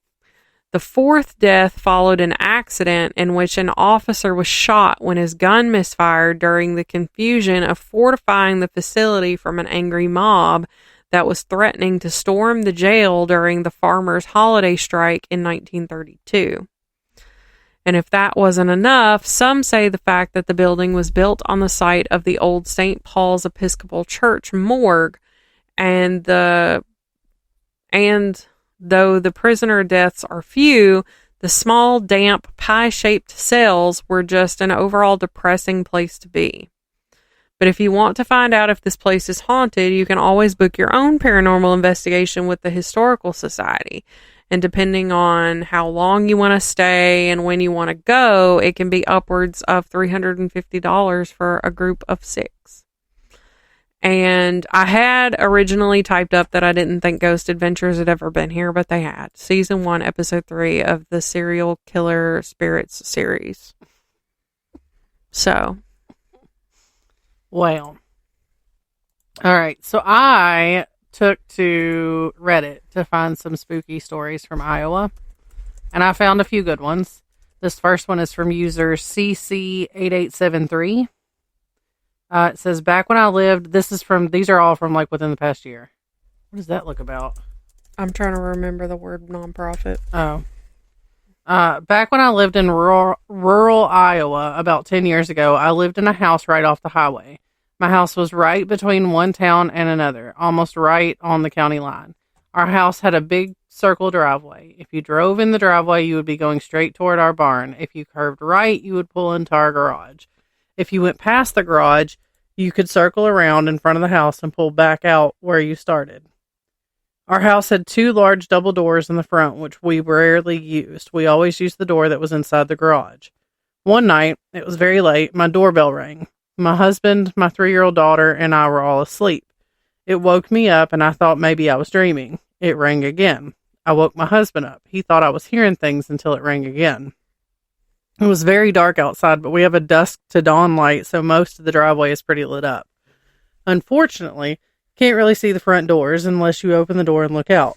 The 4th death followed an accident in which an officer was shot when his gun misfired during the confusion of fortifying the facility from an angry mob that was threatening to storm the jail during the farmers' holiday strike in 1932. And if that wasn't enough, some say the fact that the building was built on the site of the old St. Paul's Episcopal Church morgue, and though the prisoner deaths are few, the small, damp, pie-shaped cells were just an overall depressing place to be. But if you want to find out if this place is haunted, you can always book your own paranormal investigation with the Historical Society. And depending on how long you want to stay and when you want to go, it can be upwards of $350 for a group of 6. And I had originally typed up that I didn't think Ghost Adventures had ever been here, but they had. Season 1, Episode 3 of the Serial Killer Spirits series. So. Well. All right. So I took to Reddit to find some spooky stories from Iowa. And I found a few good ones. This first one is from user CC8873. It says, back when I lived, these are all from like within the past year. What does that look about? I'm trying to remember the word nonprofit. Oh. Back when I lived in rural Iowa about 10 years ago, I lived in a house right off the highway. My house was right between one town and another, almost right on the county line. Our house had a big circle driveway. If you drove in the driveway, you would be going straight toward our barn. If you curved right, you would pull into our garage. If you went past the garage, you could circle around in front of the house and pull back out where you started. Our house had 2 large double doors in the front, which we rarely used. We always used the door that was inside the garage. One night, it was very late, my doorbell rang. My husband, my 3-year-old daughter, and I were all asleep. It woke me up, and I thought maybe I was dreaming. It rang again. I woke my husband up. He thought I was hearing things until it rang again. It was very dark outside, but we have a dusk to dawn light, so most of the driveway is pretty lit up. Unfortunately, can't really see the front doors unless you open the door and look out.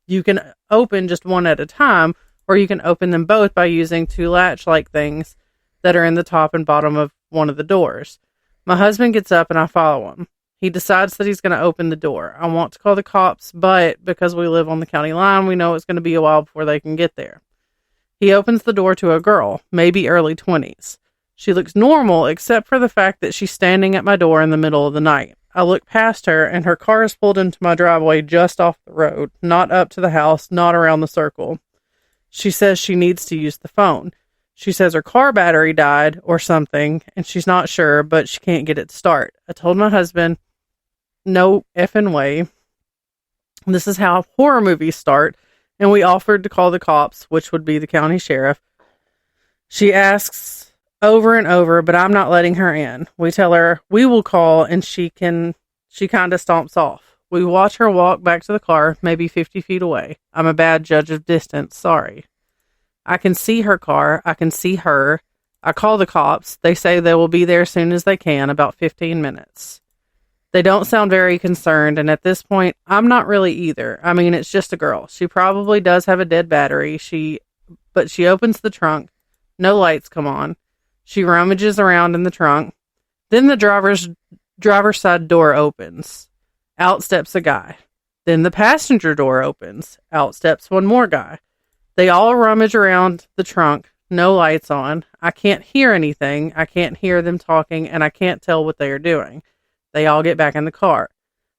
You can open just one at a time, or you can open them both by using 2 latch-like things that are in the top and bottom of one of the doors. My husband gets up and I follow him. He decides that he's going to open the door. I want to call the cops, but because we live on the county line, we know it's going to be a while before they can get there. He opens the door to a girl, maybe early 20s. She looks normal except for the fact that she's standing at my door in the middle of the night. I look past her, and her car is pulled into my driveway just off the road, not up to the house, not around the circle. She says she needs to use the phone. She says her car battery died or something, and she's not sure, but she can't get it to start. I told my husband, no effing way. This is how horror movies start, and we offered to call the cops, which would be the county sheriff. She asks over and over, but I'm not letting her in. We tell her we will call, and she kind of stomps off. We watch her walk back to the car, maybe 50 feet away. I'm a bad judge of distance, sorry. I can see her car. I can see her. I call the cops. They say they will be there as soon as they can, about 15 minutes. They don't sound very concerned, and at this point, I'm not really either. I mean, it's just a girl. She probably does have a dead battery, but she opens the trunk. No lights come on. She rummages around in the trunk. Then the driver's side door opens. Out steps a guy. Then the passenger door opens. Out steps one more guy. They all rummage around the trunk. No lights on. I can't hear anything. I can't hear them talking, and I can't tell what they are doing. They all get back in the car.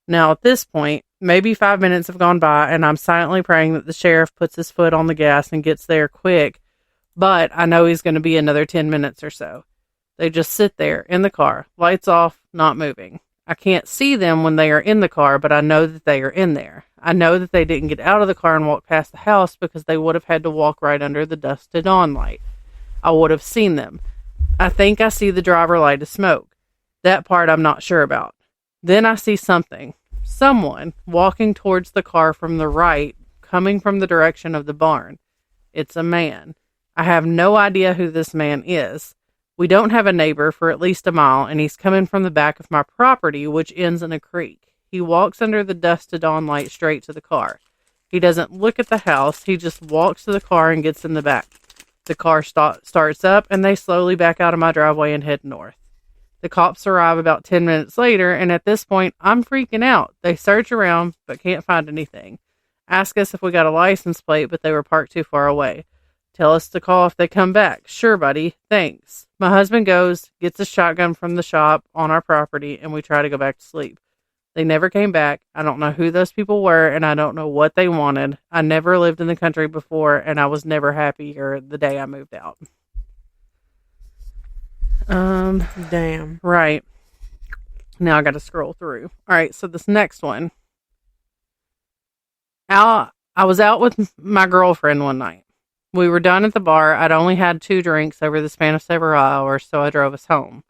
Now, at this point, maybe 5 minutes have gone by, and I'm silently praying that the sheriff puts his foot on the gas and gets there quick, but I know he's going to be another 10 minutes or so. They just sit there in the car, lights off, not moving. I can't see them when they are in the car, but I know that they are in there. I know that they didn't get out of the car and walk past the house because they would have had to walk right under the dusk to dawn light. I would have seen them. I think I see the driver light a smoke. That part I'm not sure about. Then I see someone walking towards the car from the right, coming from the direction of the barn. It's a man. I have no idea who this man is. We don't have a neighbor for at least a mile, and he's coming from the back of my property, which ends in a creek. He walks under the dusk to dawn light straight to the car. He doesn't look at the house. He just walks to the car and gets in the back. The car starts up, and they slowly back out of my driveway and head north. The cops arrive about 10 minutes later, and at this point, I'm freaking out. They search around, but can't find anything. Ask us if we got a license plate, but they were parked too far away. Tell us to call if they come back. Sure, buddy. Thanks. My husband goes, gets a shotgun from the shop on our property, and we try to go back to sleep. They never came back. I don't know who those people were, and I don't know what they wanted. I never lived in the country before, and I was never happier the day I moved out. Damn. Right. Now I got to scroll through. All right, so this next one. I was out with my girlfriend one night. We were done at the bar. I'd only had 2 drinks over the span of several hours, so I drove us home.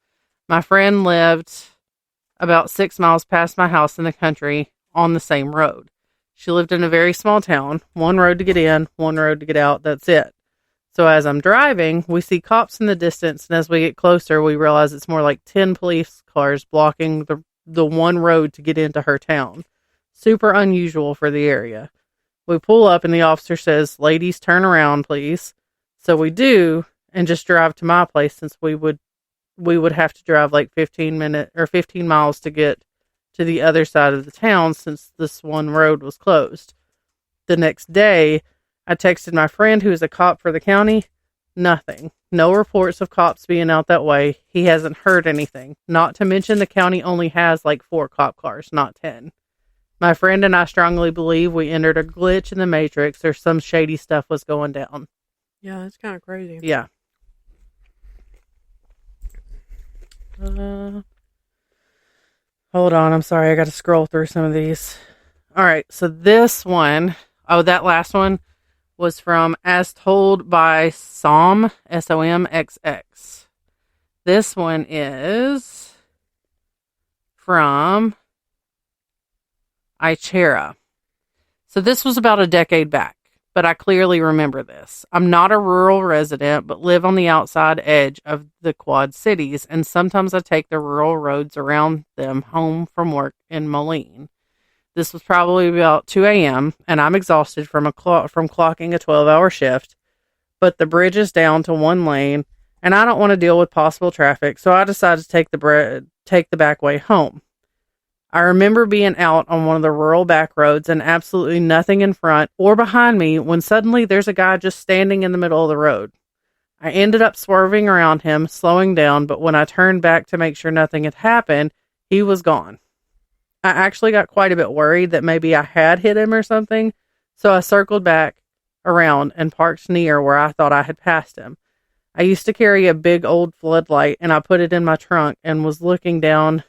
My friend lived about 6 miles past my house in the country on the same road. She lived in a very small town. 1 road to get in, 1 road to get out. That's it. So as I'm driving, we see cops in the distance, and as we get closer, we realize it's more like 10 police cars blocking the 1 road to get into her town. Super unusual for the area. We pull up, and the officer says, "Ladies, turn around, please." So we do, and just drive to my place, since we would have to drive like 15 miles to get to the other side of the town, since this 1 road was closed. The next day, I texted my friend who is a cop for the county. Nothing. No reports of cops being out that way. He hasn't heard anything. Not to mention the county only has like 4 cop cars, not 10. My friend and I strongly believe we entered a glitch in the Matrix, or some shady stuff was going down. Yeah, that's kind of crazy. Yeah. Hold on. I'm sorry. I got to scroll through some of these. All right. So this one, that last one was from As Told by Som, SOMXX. This one is from Ichera. So this was about a decade back, but I clearly remember this. I'm not a rural resident, but live on the outside edge of the Quad Cities, and sometimes I take the rural roads around them home from work in Moline. This was probably about 2 a.m., and I'm exhausted from clocking a 12-hour shift, but the bridge is down to 1 lane, and I don't want to deal with possible traffic, so I decided to take the back way home. I remember being out on one of the rural back roads and absolutely nothing in front or behind me when suddenly there's a guy just standing in the middle of the road. I ended up swerving around him, slowing down, but when I turned back to make sure nothing had happened, he was gone. I actually got quite a bit worried that maybe I had hit him or something, so I circled back around and parked near where I thought I had passed him. I used to carry a big old floodlight, and I put it in my trunk and was looking down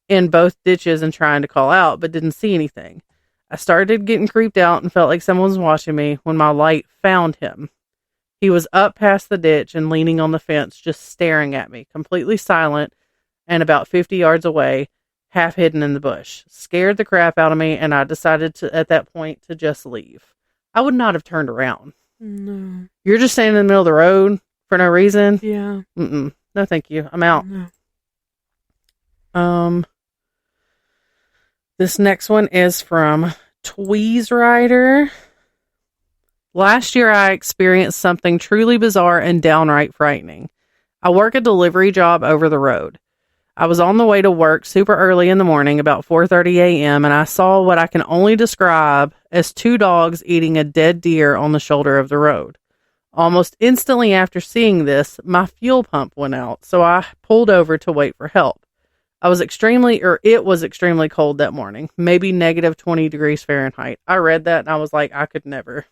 in both ditches and trying to call out, but didn't see anything. I started getting creeped out and felt like someone was watching me when my light found him. He was up past the ditch and leaning on the fence, just staring at me, completely silent and about 50 yards away, half hidden in the bush. Scared the crap out of me, and I decided at that point to just leave. I would not have turned around. No. You're just standing in the middle of the road for no reason? Yeah. No, thank you. I'm out. No. This next one is from Tweez Rider. Last year, I experienced something truly bizarre and downright frightening. I work a delivery job over the road. I was on the way to work super early in the morning, about 4:30 a.m., and I saw what I can only describe as two dogs eating a dead deer on the shoulder of the road. Almost instantly after seeing this, my fuel pump went out, so I pulled over to wait for help. It was extremely cold that morning, maybe negative 20 degrees Fahrenheit. I read that and I was like, I could never.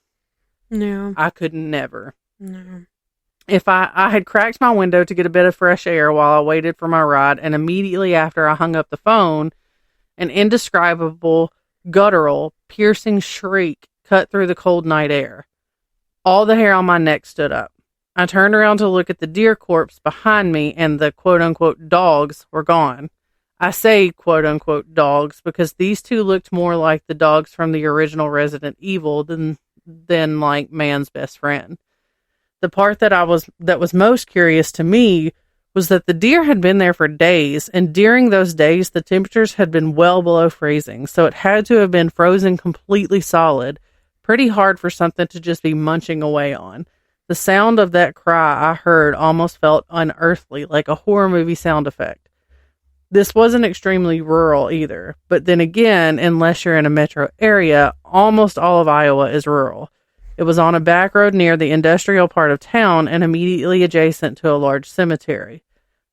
No. I could never. No. If I had cracked my window to get a bit of fresh air while I waited for my ride, and immediately after I hung up the phone, an indescribable, guttural, piercing shriek cut through the cold night air. All the hair on my neck stood up. I turned around to look at the deer corpse behind me, and the quote-unquote dogs were gone. I say quote-unquote dogs because these two looked more like the dogs from the original Resident Evil than like man's best friend. The part that was most curious to me was that the deer had been there for days, and during those days the temperatures had been well below freezing, so it had to have been frozen completely solid, pretty hard for something to just be munching away on. The sound of that cry I heard almost felt unearthly, like a horror movie sound effect. This wasn't extremely rural either, but then again, unless you're in a metro area, almost all of Iowa is rural. It was on a back road near the industrial part of town and immediately adjacent to a large cemetery.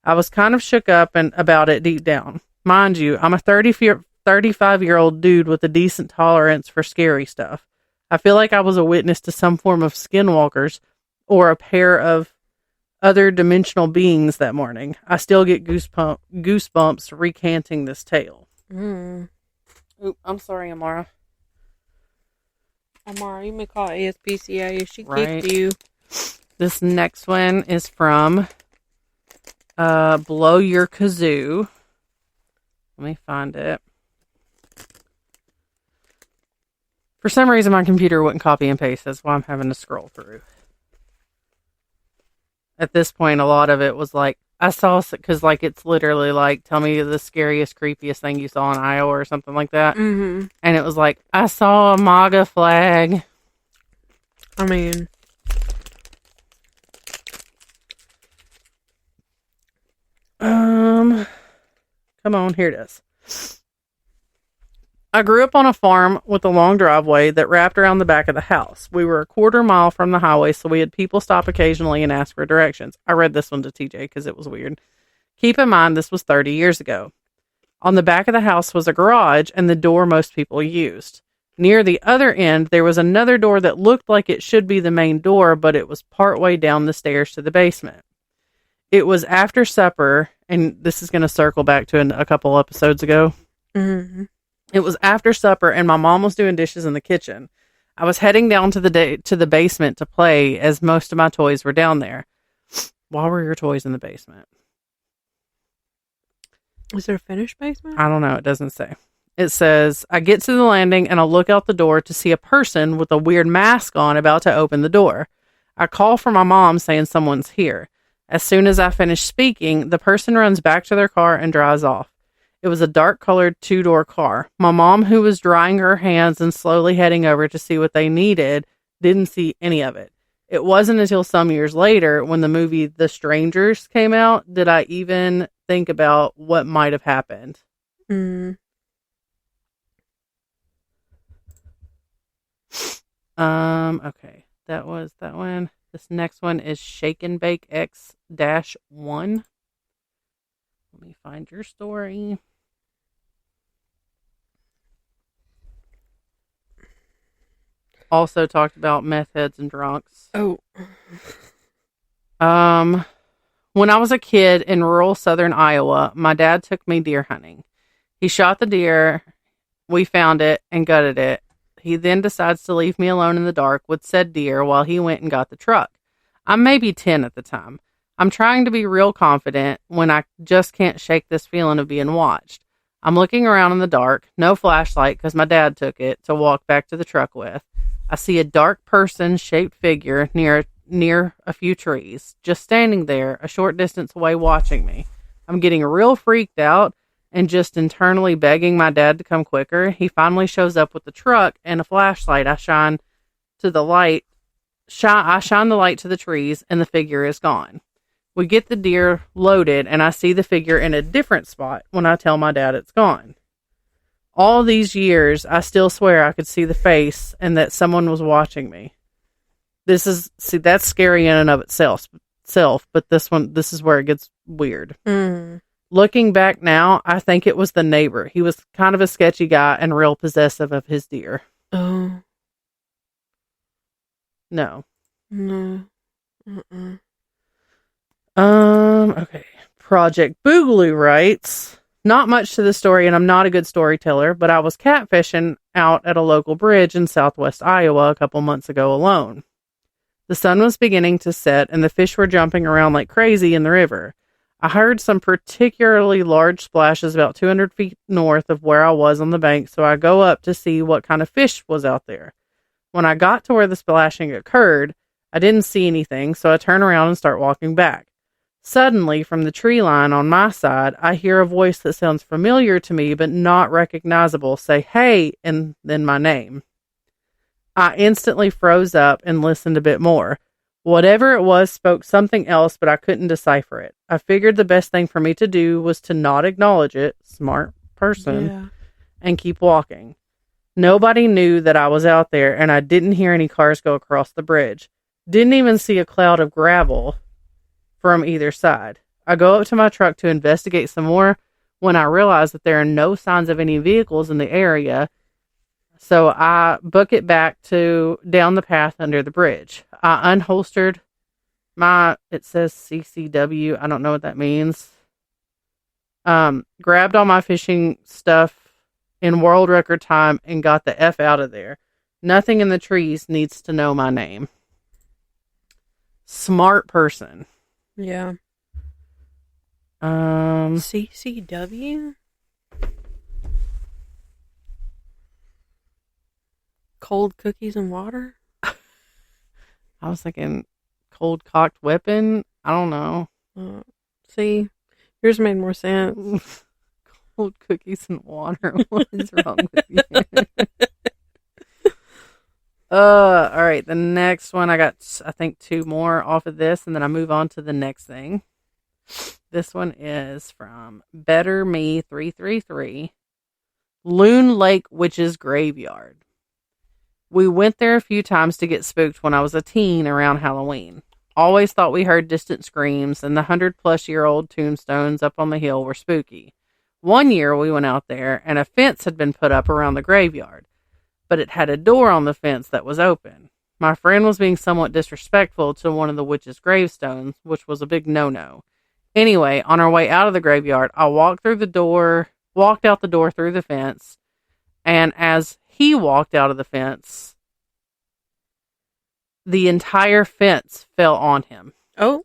I was kind of shook up about it deep down. Mind you, I'm a 35-year-old dude with a decent tolerance for scary stuff. I feel like I was a witness to some form of skinwalkers or a pair of other dimensional beings that morning. I still get goosebumps recanting this tale. Mm. Oop, I'm sorry, Amara. Amara, you may call ASPCA if she kicked you. This next one is from Blow Your Kazoo. Let me find it. For some reason, my computer wouldn't copy and paste. That's why I'm having to scroll through. At this point, a lot of it was like, I saw, because like it's literally like, tell me the scariest, creepiest thing you saw in Iowa or something like that. Mm-hmm. And it was like, I saw a MAGA flag. I mean, come on, here it is. I grew up on a farm with a long driveway that wrapped around the back of the house. We were a quarter mile from the highway, so we had people stop occasionally and ask for directions. I read this one to TJ because it was weird. Keep in mind, this was 30 years ago. On the back of the house was a garage and the door most people used. Near the other end, there was another door that looked like it should be the main door, but it was partway down the stairs to the basement. It was after supper, and this is going to circle back to a couple episodes ago. Mm-hmm. It was after supper, and my mom was doing dishes in the kitchen. I was heading down to the basement to play, as most of my toys were down there. Why were your toys in the basement? Is there a finished basement? I don't know. It doesn't say. It says, I get to the landing, and I look out the door to see a person with a weird mask on about to open the door. I call for my mom, saying someone's here. As soon as I finish speaking, the person runs back to their car and drives off. It was a dark-colored two-door car. My mom, who was drying her hands and slowly heading over to see what they needed, didn't see any of it. It wasn't until some years later, when the movie The Strangers came out, did I even think about what might have happened. Mm. Okay. That was that one. This next one is Shake and Bake X-1. Let me find your story. Also talked about meth heads and drunks. Oh. When I was a kid in rural southern Iowa, my dad took me deer hunting. He shot the deer, we found it, and gutted it. He then decides to leave me alone in the dark with said deer while he went and got the truck. I'm maybe 10 at the time. I'm trying to be real confident when I just can't shake this feeling of being watched. I'm looking around in the dark, no flashlight because my dad took it to walk back to the truck with. I see a dark person-shaped figure near a few trees, just standing there a short distance away watching me. I'm getting real freaked out and just internally begging my dad to come quicker. He finally shows up with the truck and a flashlight. I shine the light to the trees and the figure is gone. We get the deer loaded and I see the figure in a different spot when I tell my dad it's gone. All these years, I still swear I could see the face and that someone was watching me. That's scary in and of itself, but this is where it gets weird. Mm. Looking back now, I think it was the neighbor. He was kind of a sketchy guy and real possessive of his deer. Oh. No. No. Mm-mm. Okay. Project Boogaloo writes, not much to the story, and I'm not a good storyteller, but I was catfishing out at a local bridge in southwest Iowa a couple months ago alone. The sun was beginning to set, and the fish were jumping around like crazy in the river. I heard some particularly large splashes about 200 feet north of where I was on the bank, so I go up to see what kind of fish was out there. When I got to where the splashing occurred, I didn't see anything, so I turn around and start walking back. Suddenly, from the tree line on my side, I hear a voice that sounds familiar to me but not recognizable say, "Hey," and then my name. I instantly froze up and listened a bit more. Whatever it was spoke something else, but I couldn't decipher it. I figured the best thing for me to do was to not acknowledge it, smart person, and keep walking. Nobody knew that I was out there, and I didn't hear any cars go across the bridge. Didn't even see a cloud of gravel from either side. I go up to my truck to investigate some more when I realize that there are no signs of any vehicles in the area, so I book it back to down the path under the bridge. I unholstered it says CCW, I don't know what that means. Grabbed all my fishing stuff in world record time and got the F out of there. Nothing in the trees needs to know my name. Smart person. Yeah. CCW? Cold cookies and water? I was thinking cold cocked weapon. I don't know. See, yours made more sense. Cold cookies and water. What is wrong with you? All right. The next one, I got, I think, 2 more off of this, and then I move on to the next thing. This one is from Better Me 333, Loon Lake Witch's Graveyard. We went there a few times to get spooked when I was a teen around Halloween. Always thought we heard distant screams, and the 100-plus-year-old tombstones up on the hill were spooky. One year we went out there, and a fence had been put up around the graveyard, but it had a door on the fence that was open. My friend was being somewhat disrespectful to one of the witch's gravestones, which was a big no-no. Anyway, on our way out of the graveyard, I walked out the door through the fence, and as he walked out of the fence, the entire fence fell on him. Oh.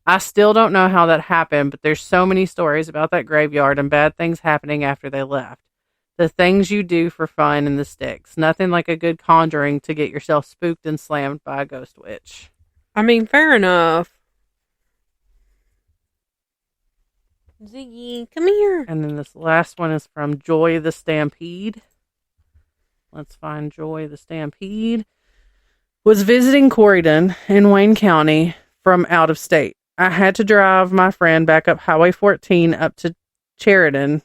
I still don't know how that happened, but there's so many stories about that graveyard and bad things happening after they left. The things you do for fun in the sticks. Nothing like a good conjuring to get yourself spooked and slammed by a ghost witch. I mean, fair enough. Ziggy, come here. And then this last one is from Joy the Stampede. Let's find Joy the Stampede. Was visiting Corydon in Wayne County from out of state. I had to drive my friend back up Highway 14 up to Sheridan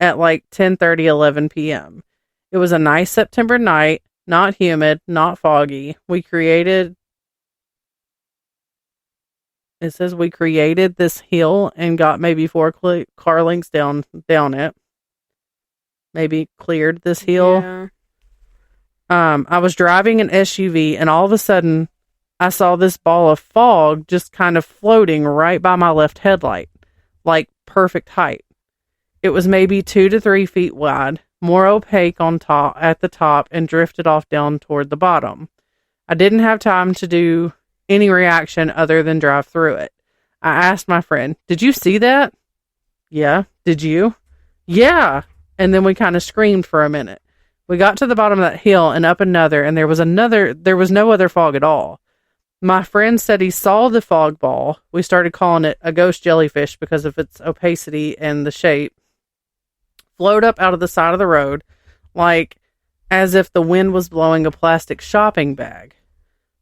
at like 10:30, 11 p.m. It was a nice September night, not humid, not foggy. It says we created this hill and got maybe 4 car lengths down it. Maybe cleared this hill. Yeah. I was driving an SUV and all of a sudden I saw this ball of fog just kind of floating right by my left headlight, like perfect height. It was maybe 2 to 3 feet wide, more opaque at the top, and drifted off down toward the bottom. I didn't have time to do any reaction other than drive through it. I asked my friend, "Did you see that?" "Yeah." "Did you?" "Yeah." And then we kind of screamed for a minute. We got to the bottom of that hill and up another, and there was no other fog at all. My friend said he saw the fog ball. We started calling it a ghost jellyfish because of its opacity and the shape. Float up out of the side of the road, like as if the wind was blowing a plastic shopping bag.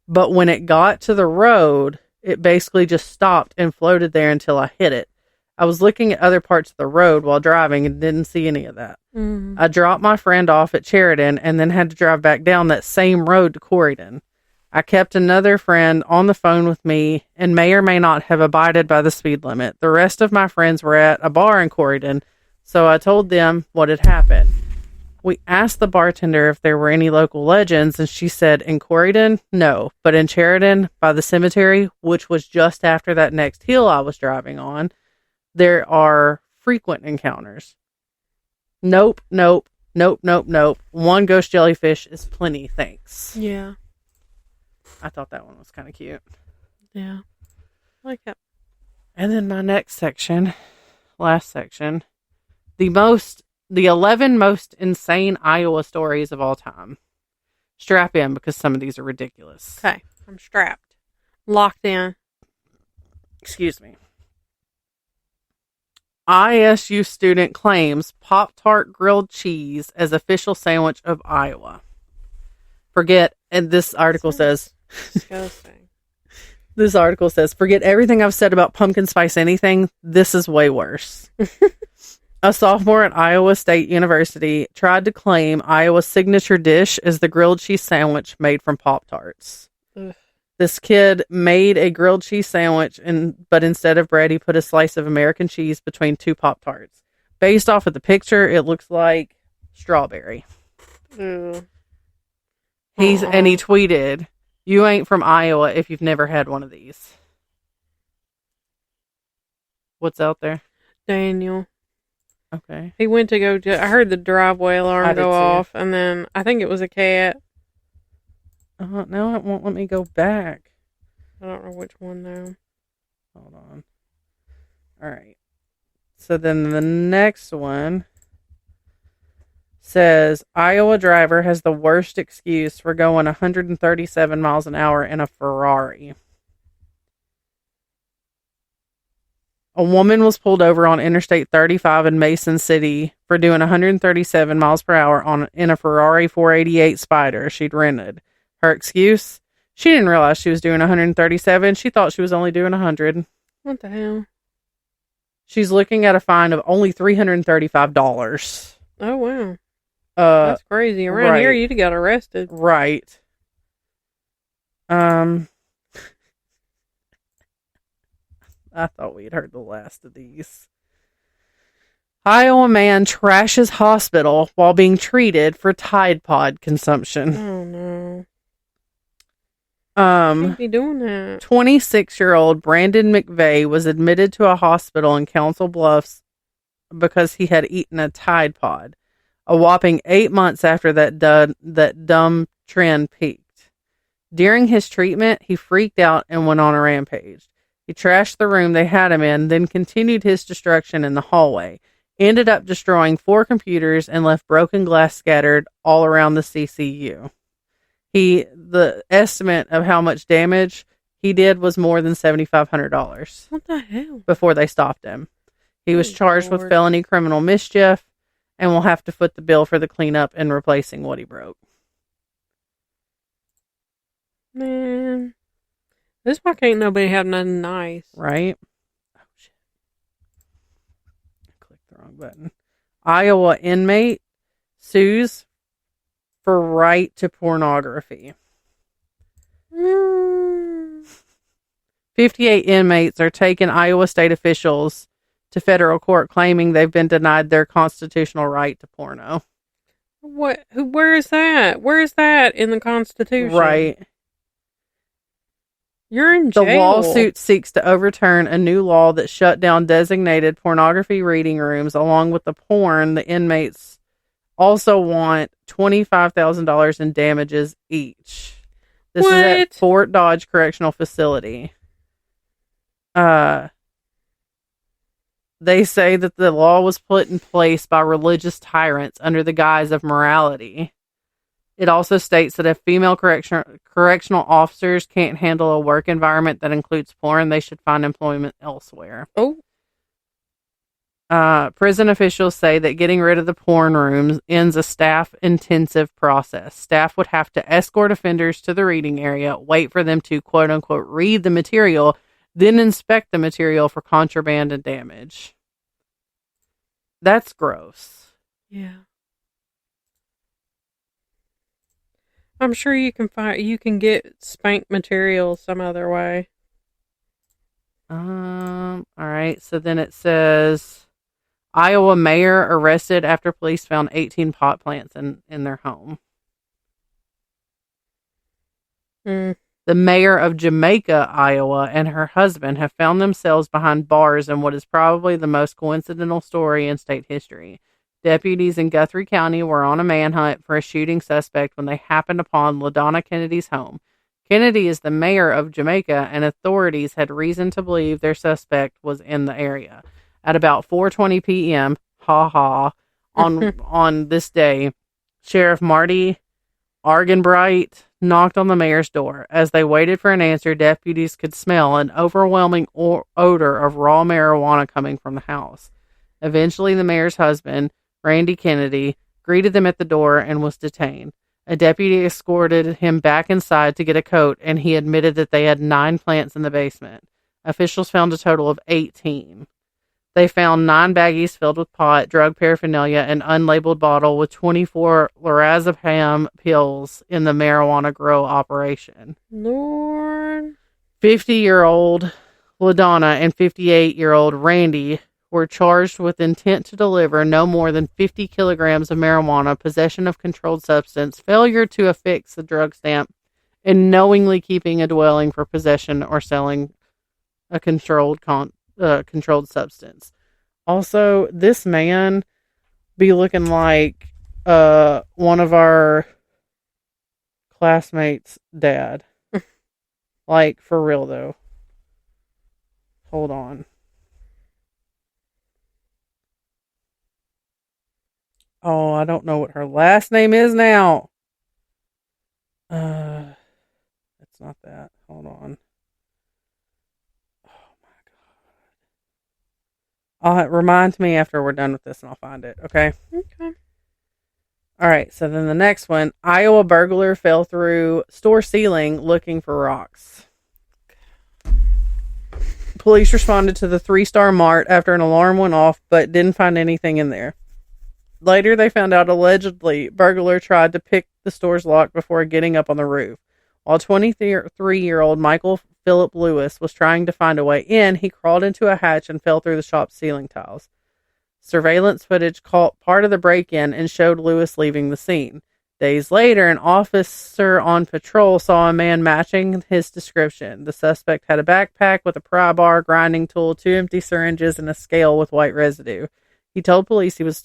But when it got to the road, it basically just stopped and floated there until I hit it. I was looking at other parts of the road while driving and didn't see any of that. Mm. I dropped my friend off at Sheridan and then had to drive back down that same road to Corydon. I kept another friend on the phone with me and may or may not have abided by the speed limit. The rest of my friends were at a bar in Corydon, so I told them what had happened. We asked the bartender if there were any local legends, and she said in Corydon, no, but in Sheridan, by the cemetery, which was just after that next hill I was driving on, there are frequent encounters. Nope. One ghost jellyfish is plenty, thanks. Yeah. I thought that one was kind of cute. Yeah. I like it. And then my next section, last section, the 11 most insane Iowa stories of all time. Strap in because some of these are ridiculous. Okay. I'm strapped. Locked in. Excuse me. ISU student claims Pop-Tart grilled cheese as official sandwich of Iowa. And this article says... Disgusting. This article says, forget everything I've said about pumpkin spice anything. This is way worse. A sophomore at Iowa State University tried to claim Iowa's signature dish as the grilled cheese sandwich made from Pop-Tarts. Ugh. This kid made a grilled cheese sandwich, but instead of bread, he put a slice of American cheese between 2 Pop-Tarts. Based off of the picture, it looks like strawberry. Ew. He tweeted, "You ain't from Iowa if you've never had one of these." What's out there? Daniel. Okay. He went to go I heard the driveway alarm go off, and then I think it was a cat. No, it won't let me go back. I don't know which one, though. Hold on. All right. So then the next one says, Iowa driver has the worst excuse for going 137 miles an hour in a Ferrari. A woman was pulled over on Interstate 35 in Mason City for doing 137 miles per hour in a Ferrari 488 Spider she'd rented. Her excuse? She didn't realize she was doing 137. She thought she was only doing 100. What the hell? She's looking at a fine of only $335. Oh, wow. That's crazy. Around here, you'd have got arrested. Right. I thought we'd heard the last of these. Iowa man trashes hospital while being treated for Tide Pod consumption. Oh, no. Can't be doing that. 26-year-old Brandon McVeigh was admitted to a hospital in Council Bluffs because he had eaten a Tide Pod, a whopping 8 months after that dumb trend peaked. During his treatment, he freaked out and went on a rampage. He trashed the room they had him in, then continued his destruction in the hallway. Ended up destroying 4 computers and left broken glass scattered all around the CCU. The estimate of how much damage he did was more than $7,500. What the hell? Before they stopped him. He was charged with felony criminal mischief and will have to foot the bill for the cleanup and replacing what he broke. Man. This why can't nobody have nothing nice. Right? Oh, shit. I clicked the wrong button. Iowa inmate sues for right to pornography. 58 inmates are taking Iowa state officials to federal court claiming they've been denied their constitutional right to porno. What? Where is that? Where is that in the Constitution? Right. You're in jail. The lawsuit seeks to overturn a new law that shut down designated pornography reading rooms. Along with the porn, the inmates also want $25,000 in damages each. This is at Fort Dodge Correctional Facility. They say that the law was put in place by religious tyrants under the guise of morality. It also states that if female correctional officers can't handle a work environment that includes porn, they should find employment elsewhere. Oh. Prison officials say that getting rid of the porn rooms ends a staff-intensive process. Staff would have to escort offenders to the reading area, wait for them to, quote-unquote, read the material, then inspect the material for contraband and damage. That's gross. Yeah. I'm sure you can get spank material some other way. All right. So then it says Iowa mayor arrested after police found 18 pot plants in their home. The mayor of Jamaica, Iowa, and her husband have found themselves behind bars in what is probably the most coincidental story in state history. Deputies in Guthrie County were on a manhunt for a shooting suspect when they happened upon LaDonna Kennedy's home. Kennedy is the mayor of Jamaica, and authorities had reason to believe their suspect was in the area. At about 4:20 p.m., on this day, Sheriff Marty Argenbright knocked on the mayor's door. As they waited for an answer, deputies could smell an overwhelming odor of raw marijuana coming from the house. Eventually, the mayor's husband, Randy Kennedy, greeted them at the door and was detained. A deputy escorted him back inside to get a coat, and he admitted that they had 9 plants in the basement. Officials found a total of 18. They found 9 baggies filled with pot, drug paraphernalia, and unlabeled bottle with 24 lorazepam pills in the marijuana grow operation. Lord. 50-year-old LaDonna and 58-year-old Randy were charged with intent to deliver no more than 50 kilograms of marijuana, possession of controlled substance, failure to affix the drug stamp, and knowingly keeping a dwelling for possession or selling a controlled substance. Also, this man be looking like one of our classmates' dad. Like, for real, though. Hold on. Oh, I don't know what her last name is now. It's not that. Hold on. Oh my God. Remind me after we're done with this and I'll find it. Okay. Okay. All right. So then the next one, Iowa burglar fell through store ceiling looking for rocks. Police responded to the 3-Star Mart after an alarm went off, but didn't find anything in there. Later, they found out allegedly burglar tried to pick the store's lock before getting up on the roof. While 23-year-old Michael Philip Lewis was trying to find a way in, he crawled into a hatch and fell through the shop's ceiling tiles. Surveillance footage caught part of the break-in and showed Lewis leaving the scene. Days later, an officer on patrol saw a man matching his description. The suspect had a backpack with a pry bar, grinding tool, 2 empty syringes, and a scale with white residue. He told police he was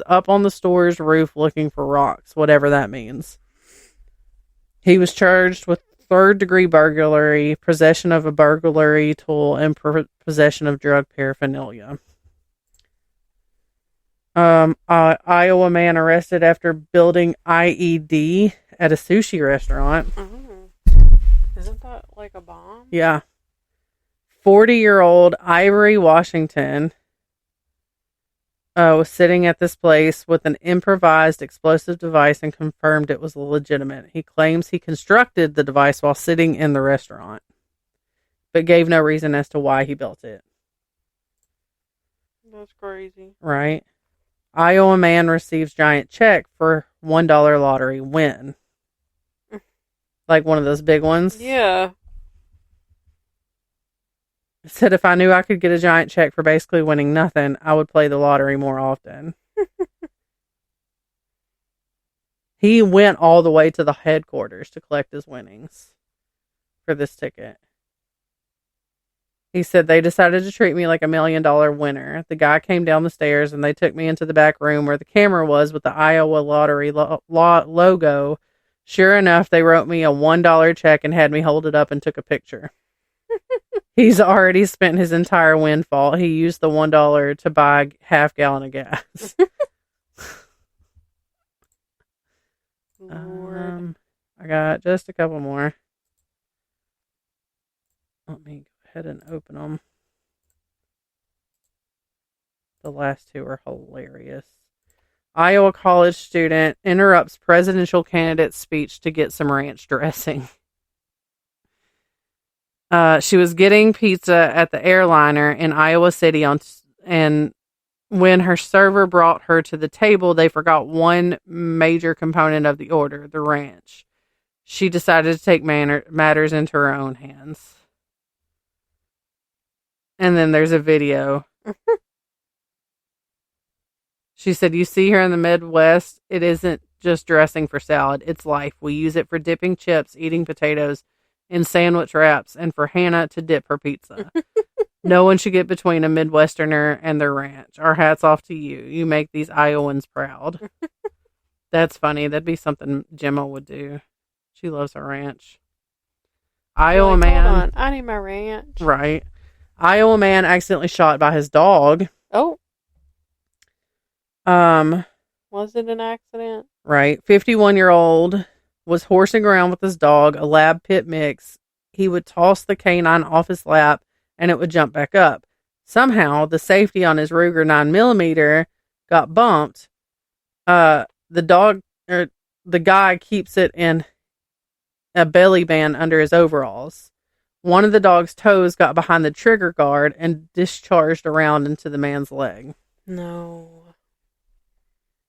up on the store's roof looking for rocks, whatever that means. He was charged with 3rd-degree burglary, possession of a burglary tool, and possession of drug paraphernalia. Iowa man arrested after building IED at a sushi restaurant. Isn't that like a bomb? Yeah. 40-year-old Ivory Washington was sitting at this place with an improvised explosive device and confirmed it was legitimate. He claims he constructed the device while sitting in the restaurant, but gave no reason as to why he built it. That's crazy. Right? Iowa man receives giant check for $1 lottery win. Like one of those big ones. Yeah. Said if I knew I could get a giant check for basically winning nothing, I would play the lottery more often. He went all the way to the headquarters to collect his winnings for this ticket. He said they decided to treat me like $1 million winner. The guy came down the stairs and they took me into the back room where the camera was with the Iowa lottery logo. Sure enough, they wrote me a $1 check and had me hold it up and took a picture. He's already spent his entire windfall. He used the $1 to buy a half gallon of gas. I got just a couple more. Let me go ahead and open them. The last two are hilarious. Iowa college student interrupts presidential candidate's speech to get some ranch dressing. She was getting pizza at the airliner in Iowa City and when her server brought her to the table, they forgot one major component of the order, the ranch. She decided to take matters into her own hands. And then there's a video. She said, you see here in the Midwest, it isn't just dressing for salad. It's life. We use it for dipping chips, eating potatoes in sandwich wraps, and for Hannah to dip her pizza. No one should get between a Midwesterner and their ranch. Our hat's off to you. You make these Iowans proud. That's funny. That'd be something Gemma would do. She loves her ranch. Iowa man. Hold on. I need my ranch. Right. Iowa man accidentally shot by his dog. Oh. Was it an accident? Right. 51-year-old was horsing around with his dog, a lab pit mix. He would toss the canine off his lap and it would jump back up. Somehow, the safety on his Ruger 9mm got bumped. The guy keeps it in a belly band under his overalls. One of the dog's toes got behind the trigger guard and discharged around into the man's leg. No.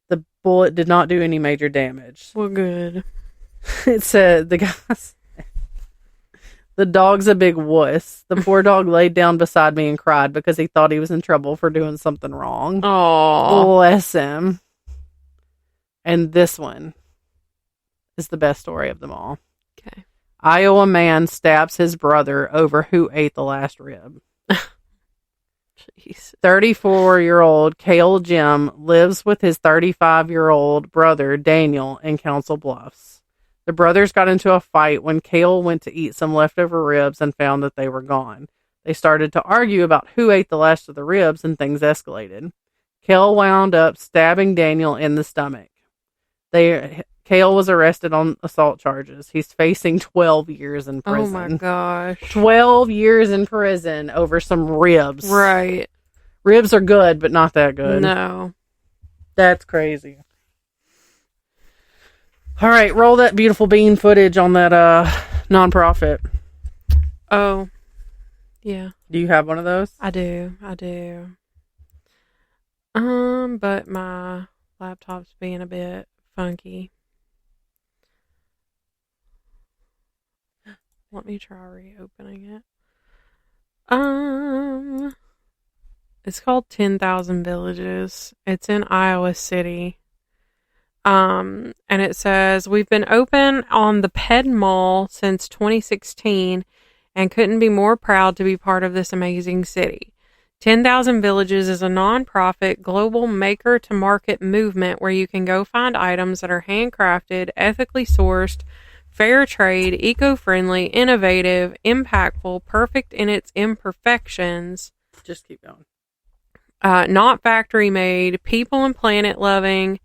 The bullet did not do any major damage. Well, good. It said the dog's a big wuss. The poor dog laid down beside me and cried because he thought he was in trouble for doing something wrong. Oh, bless him. And this one is the best story of them all. Okay. Iowa man stabs his brother over who ate the last rib. Jeez. 34-year-old Cale Jim lives with his 35-year-old brother Daniel in Council Bluffs. The brothers got into a fight when Cale went to eat some leftover ribs and found that they were gone. They started to argue about who ate the last of the ribs and things escalated. Cale wound up stabbing Daniel in the stomach. Cale was arrested on assault charges. He's facing 12 years in prison. Oh my gosh. 12 years in prison over some ribs. Right. Ribs are good, but not that good. No. That's crazy. All right, roll that beautiful bean footage on that nonprofit. Oh, yeah. Do you have one of those? I do. But my laptop's being a bit funky. Let me try reopening it. It's called 10,000 Villages. It's in Iowa City. And it says, we've been open on the Ped Mall since 2016 and couldn't be more proud to be part of this amazing city. 10,000 Villages is a non-profit global maker-to-market movement where you can go find items that are handcrafted, ethically sourced, fair trade, eco-friendly, innovative, impactful, perfect in its imperfections. Just keep going. Not factory-made, people and planet loving,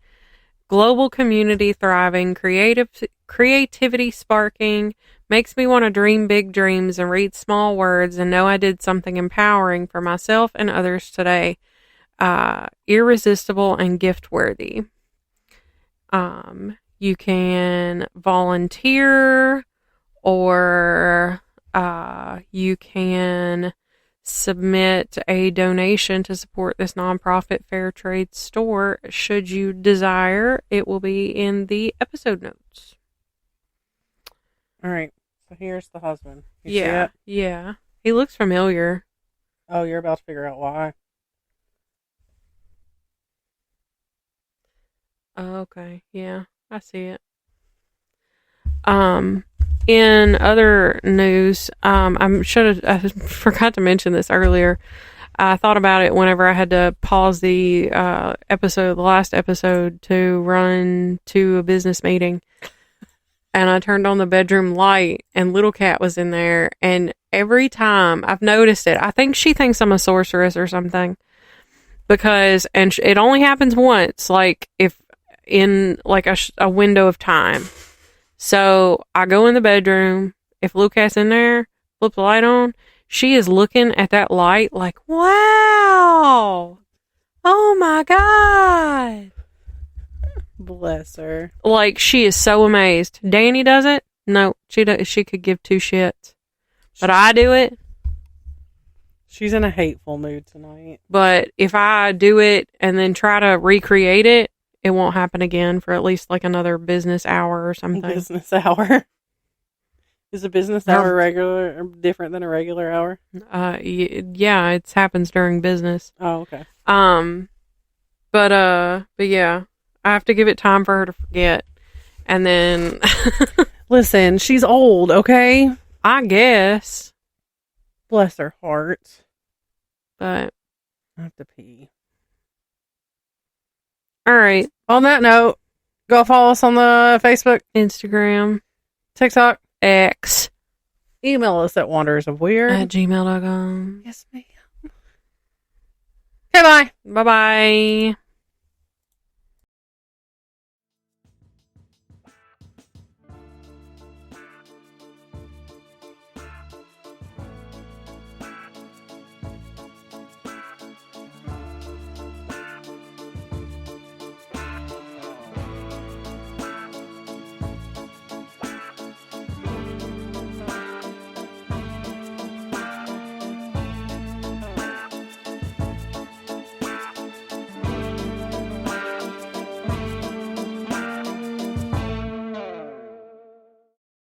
global community thriving, creativity sparking, makes me want to dream big dreams and read small words and know I did something empowering for myself and others today. Irresistible and gift worthy. You can volunteer or you can submit a donation to support this nonprofit fair trade store. Should you desire, it will be in the episode notes. All right. So here's the husband. You see it? Yeah. He looks familiar. Oh, you're about to figure out why. Oh, okay. Yeah, I see it. In other news, I forgot to mention this earlier. I thought about it whenever I had to pause the last episode to run to a business meeting. And I turned on the bedroom light and little cat was in there. And every time I've noticed it, I think she thinks I'm a sorceress or something. Because, it only happens once, like if in like a window of time. So I go in the bedroom. If little cat's in there, flip the light on. She is looking at that light like, wow. Oh my God. Bless her. Like, she is so amazed. Danny does it? No, she could give two shits. But I do it. She's in a hateful mood tonight. But if I do it and then try to recreate it, it won't happen again for at least like another business hour or something. Business hour? Is a business hour regular or different than a regular hour? Yeah, it happens during business. Oh, okay. But yeah. I have to give it time for her to forget. And then... Listen, she's old, okay? I guess. Bless her heart. But... I have to pee. All right. On that note, go follow us on the Facebook, Instagram, TikTok, X. Email us at wanderersofweird@gmail.com. Yes, ma'am. Okay, bye. Bye-bye.